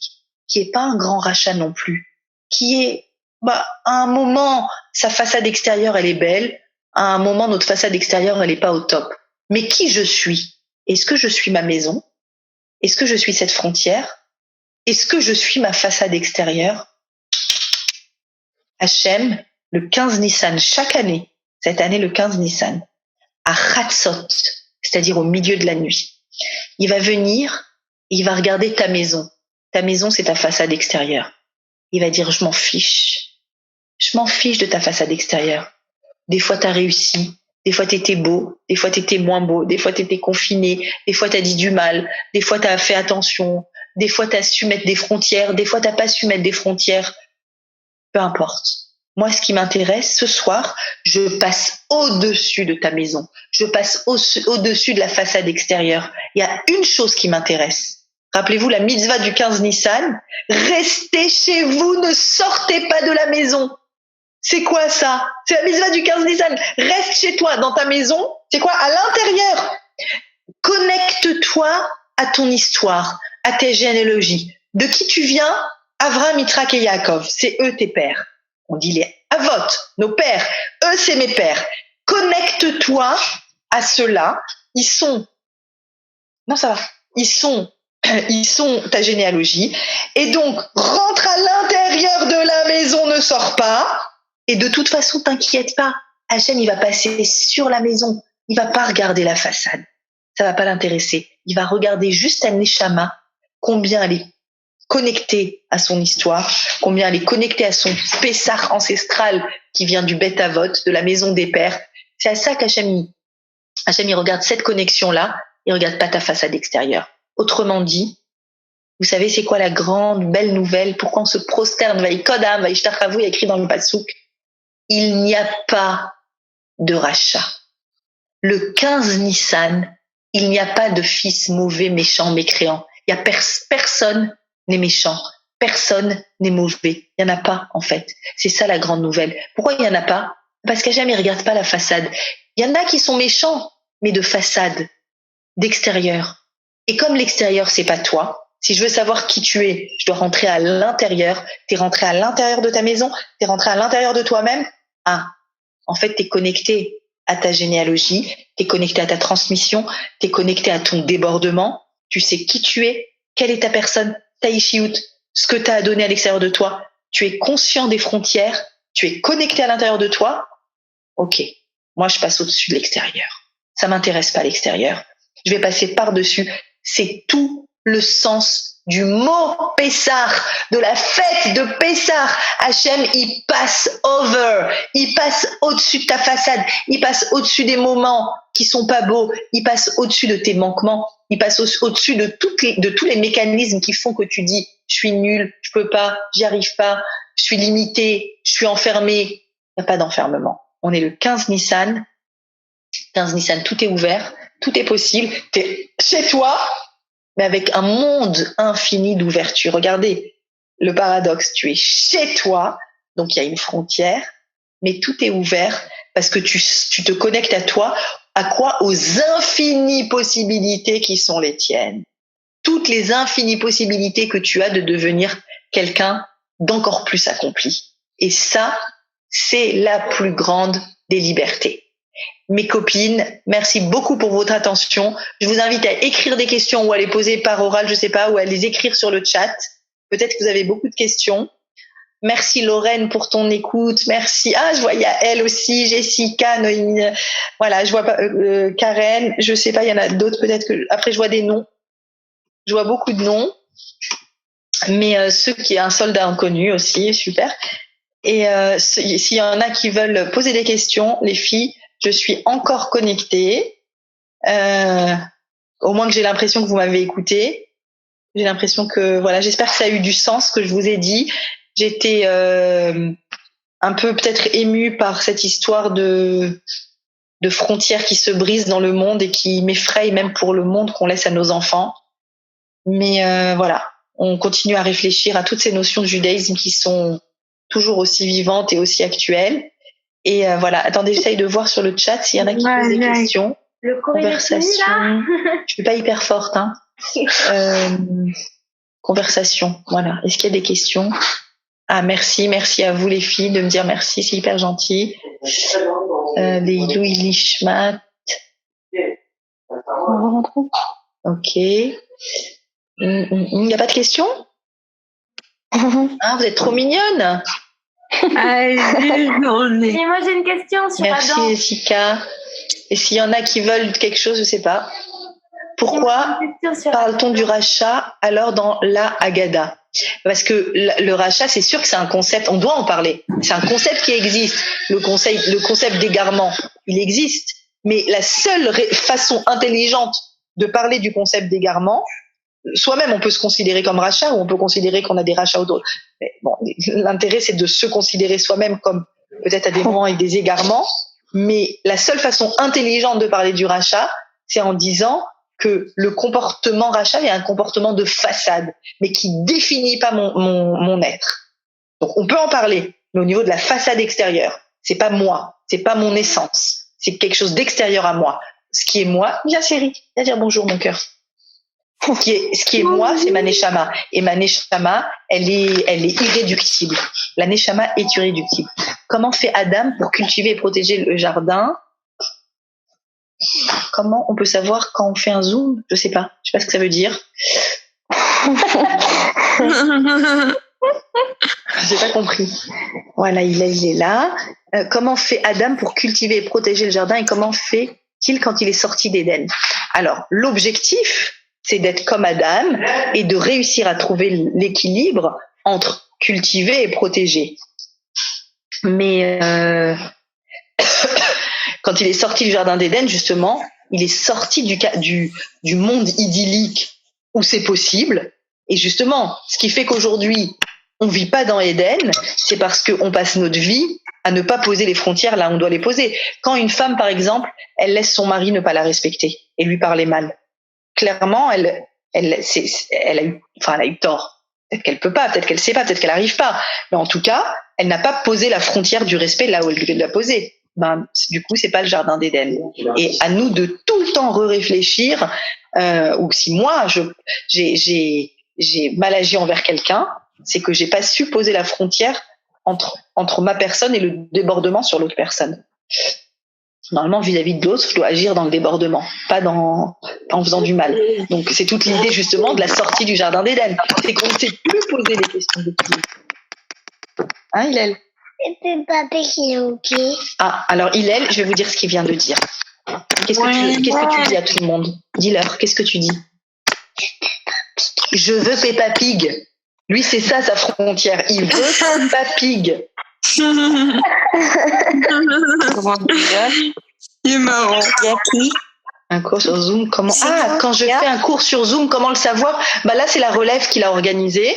qui est pas un grand rachat non plus. Qui est, à un moment, sa façade extérieure, elle est belle. À un moment, notre façade extérieure, elle est pas au top. Mais qui je suis? Est-ce que je suis ma maison? Est-ce que je suis cette frontière? Est-ce que je suis ma façade extérieure? Hachem, le 15 Nissan, chaque année, cette année le 15 Nissan, à Chatzot, c'est-à-dire au milieu de la nuit, il va venir et il va regarder ta maison. Ta maison, c'est ta façade extérieure. Il va dire, je m'en fiche. Je m'en fiche de ta façade extérieure. Des fois, t'as réussi. Des fois, t'étais beau, des fois, t'étais moins beau, des fois, t'étais confiné, des fois, t'as dit du mal, des fois, t'as fait attention, des fois, t'as su mettre des frontières, des fois, t'as pas su mettre des frontières. Peu importe. Moi, ce qui m'intéresse, ce soir, je passe au-dessus de ta maison. Je passe au-dessus de la façade extérieure. Il y a une chose qui m'intéresse. Rappelez-vous la mitzvah du 15 Nissan. Restez chez vous, ne sortez pas de la maison. C'est quoi ça? C'est la mitzvah du 15 Nissan. Reste chez toi, dans ta maison. C'est quoi? À l'intérieur. Connecte-toi à ton histoire, à tes généalogies. De qui tu viens? Avraham, Yitzhak et Yaakov. C'est eux tes pères. On dit les Avot, nos pères. Eux, c'est mes pères. Connecte-toi à ceux-là. Ils sont ta généalogie. Et donc, rentre à l'intérieur de la maison, ne sors pas. Et de toute façon, t'inquiète pas. Hachem, il va passer sur la maison. Il va pas regarder la façade. Ça va pas l'intéresser. Il va regarder juste à Neshama, combien elle est connectée à son histoire, combien elle est connectée à son Pessah ancestral qui vient du Beth Avot, de la maison des pères. C'est à ça qu'Hachem, il regarde cette connexion-là. Il regarde pas ta façade extérieure. Autrement dit, vous savez, c'est quoi la grande, belle nouvelle? Pourquoi on se prosterne? Vaïkodam, vaïshtachavu, il y a écrit dans le Passouk. Il n'y a pas de rachat. Le 15 Nissan, il n'y a pas de fils mauvais, méchant, mécréant. Il y a personne n'est méchant. Personne n'est mauvais. Il n'y en a pas, en fait. C'est ça la grande nouvelle. Pourquoi il n'y en a pas? Parce qu'Hachem, il regarde pas la façade. Il y en a qui sont méchants, mais de façade, d'extérieur. Et comme l'extérieur, c'est pas toi, si je veux savoir qui tu es, je dois rentrer à l'intérieur. T'es rentré à l'intérieur de ta maison, t'es rentré à l'intérieur de toi-même. Ah, en fait, t'es connecté à ta généalogie, t'es connecté à ta transmission, t'es connecté à ton débordement. Tu sais qui tu es, quelle est ta personne, ta ishiout, ce que t'as à donner à l'extérieur de toi. Tu es conscient des frontières, tu es connecté à l'intérieur de toi. Ok, moi je passe au-dessus de l'extérieur. Ça m'intéresse pas l'extérieur. Je vais passer par-dessus. C'est tout le sens du mot Pessah, de la fête de Pessah. Hachem, il passe over, il passe au-dessus de ta façade, il passe au-dessus des moments qui sont pas beaux, il passe au-dessus de tes manquements, il passe au-dessus de tous les mécanismes qui font que tu dis je suis nul, je peux pas, j'y arrive pas, je suis limité, je suis enfermé. Il n'y a pas d'enfermement. On est le 15 Nissan. 15 Nissan, tout est ouvert, tout est possible. Tu es chez toi, mais avec un monde infini d'ouverture. Regardez le paradoxe. Tu es chez toi, donc il y a une frontière, mais tout est ouvert parce que tu te connectes à toi. À quoi? Aux infinies possibilités qui sont les tiennes. Toutes les infinies possibilités que tu as de devenir quelqu'un d'encore plus accompli. Et ça, c'est la plus grande des libertés. Mes copines, merci beaucoup pour votre attention. Je vous invite à écrire des questions ou à les poser par oral, je sais pas, ou à les écrire sur le chat. Peut-être que vous avez beaucoup de questions. Merci Lorraine pour ton écoute. Merci. Ah, je vois, il y a elle aussi, Jessica, Noémie. Voilà, je vois pas, Karen. Je sais pas, il y en a d'autres peut-être que, après je vois des noms. Je vois beaucoup de noms. Mais ceux qui est un soldat inconnu aussi, super. Et s'il y en a qui veulent poser des questions, les filles, je suis encore connectée. Au moins que j'ai l'impression que vous m'avez écouté. J'ai l'impression que, voilà, j'espère que ça a eu du sens, ce que je vous ai dit. J'étais un peu peut-être émue par cette histoire de frontières qui se brisent dans le monde et qui m'effraie même pour le monde qu'on laisse à nos enfants. Mais voilà, on continue à réfléchir à toutes ces notions de judaïsme qui sont toujours aussi vivantes et aussi actuelles. Et voilà, attendez, j'essaye de voir sur le chat s'il y en a qui posent des questions. Le Conversation. Je suis pas hyper forte, hein. Conversation, voilà. Est-ce qu'il y a des questions? Ah, merci à vous les filles de me dire merci, c'est hyper gentil. Les Louis Lichmat. On va rentrer. Ok. Il n'y a pas de questions? Ah, vous êtes trop mignonne. Et moi j'ai une question sur Merci Adam. Jessica. Et s'il y en a qui veulent quelque chose, je sais pas. Pourquoi parle-t-on du rachat alors dans la Haggadah? Parce que le rachat, c'est sûr que c'est un concept, on doit en parler. C'est un concept qui existe, le concept d'égarement. il existe. Mais la seule façon intelligente de parler du concept d'égarement, soi-même on peut se considérer comme rachat ou on peut considérer qu'on a des rachats ou d'autres. Mais bon, l'intérêt c'est de se considérer soi-même comme peut-être à des moments avec des égarements, mais la seule façon intelligente de parler du rachat, c'est en disant que le comportement rachat est un comportement de façade, mais qui définit pas mon être. Donc on peut en parler, mais au niveau de la façade extérieure, c'est pas moi, c'est pas mon essence, c'est quelque chose d'extérieur à moi. Ce qui est moi, viens chérie, viens dire bonjour mon cœur. Ce qui est moi, c'est ma neshama. Et ma neshama, elle est irréductible. La neshama est irréductible. Comment fait Adam pour cultiver et protéger le jardin? Comment on peut savoir quand on fait un zoom? Je sais pas ce que ça veut dire. J'ai pas compris. Voilà, il est là. Comment fait Adam pour cultiver et protéger le jardin et comment fait-il quand il est sorti d'Éden? Alors, l'objectif, c'est d'être comme Adam et de réussir à trouver l'équilibre entre cultiver et protéger. Mais quand il est sorti du jardin d'Éden, justement, il est sorti du monde idyllique où c'est possible. Et justement, ce qui fait qu'aujourd'hui, on vit pas dans Éden, c'est parce qu'on passe notre vie à ne pas poser les frontières là où on doit les poser. Quand une femme, par exemple, elle laisse son mari ne pas la respecter et lui parler mal, clairement, elle a eu tort. Peut-être qu'elle peut pas, peut-être qu'elle sait pas, peut-être qu'elle arrive pas. Mais en tout cas, elle n'a pas posé la frontière du respect là où elle devait la poser. Du coup, c'est pas le jardin d'Éden. Et à nous de tout le temps réfléchir, ou si moi, j'ai mal agi envers quelqu'un, c'est que j'ai pas su poser la frontière entre ma personne et le débordement sur l'autre personne. Normalement, vis-à-vis de l'autre, je dois agir dans le débordement, pas en faisant du mal. Donc, c'est toute l'idée, justement, de la sortie du jardin d'Éden. C'est qu'on ne sait plus poser les questions d'équilibre. Hein, Hillel? C'est papa qui est OK. Ah, alors, Hillel, je vais vous dire ce qu'il vient de dire. Qu'est-ce que tu dis à tout le monde? Dis-leur, qu'est-ce que tu dis? Je veux Peppa Pig. Lui, c'est ça, sa frontière. Il veut Peppa Pig. Il est marrant. Un cours sur Zoom, comment? Quand je fais un cours sur Zoom, comment le savoir? Là, c'est la relève qui l'a organisé.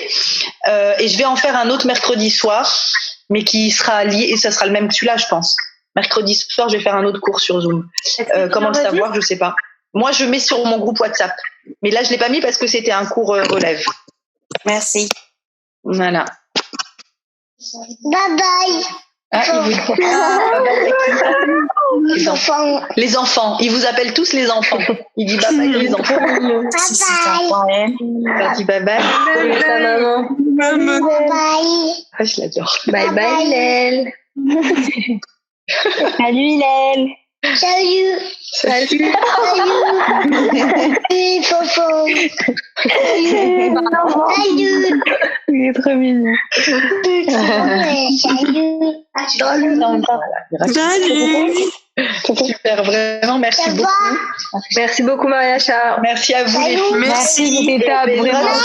Et je vais en faire un autre mercredi soir, mais qui sera lié, et ça sera le même que celui-là, je pense. Mercredi soir, je vais faire un autre cours sur Zoom. Comment le savoir? Je sais pas. Moi, je mets sur mon groupe WhatsApp. Mais là, je l'ai pas mis parce que c'était un cours relève. Merci. Voilà. Bye bye. Les enfants. Les enfants. Ils vous appellent tous les enfants. Il dit bye bye les enfants. Bye Il dit bye bye. bye. Bye bye. Ah, je l'adore. Bye bye, Hillel. Salut, Hillel. Salut. Salut. Salut, Fofo. Salut. Il est trop mignon. Salut. Super, vraiment, merci Ça beaucoup. va? Merci beaucoup, Mariacha. Merci à vous, les Salut. filles. Merci. C'était top, vraiment.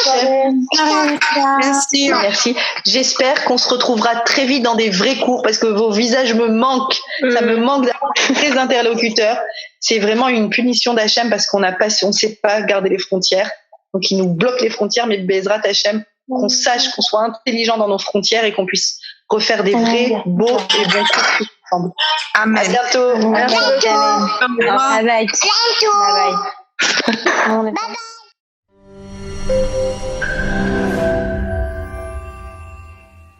Merci. Merci. J'espère qu'on se retrouvera très vite dans des vrais cours parce que vos visages me manquent. Ça me manque d'avoir des vrais interlocuteurs. C'est vraiment une punition d'Hachem parce qu'on ne sait pas garder les frontières. Donc, il nous bloque les frontières, mais Bezrat Hachem, qu'on sache, qu'on soit intelligent dans nos frontières et qu'on puisse refaire des vrais, beaux et bons cours tous ensemble. Amen. À bientôt. Merci. Bientôt. Bye bye. Bientôt. Bye bye. Bye bye.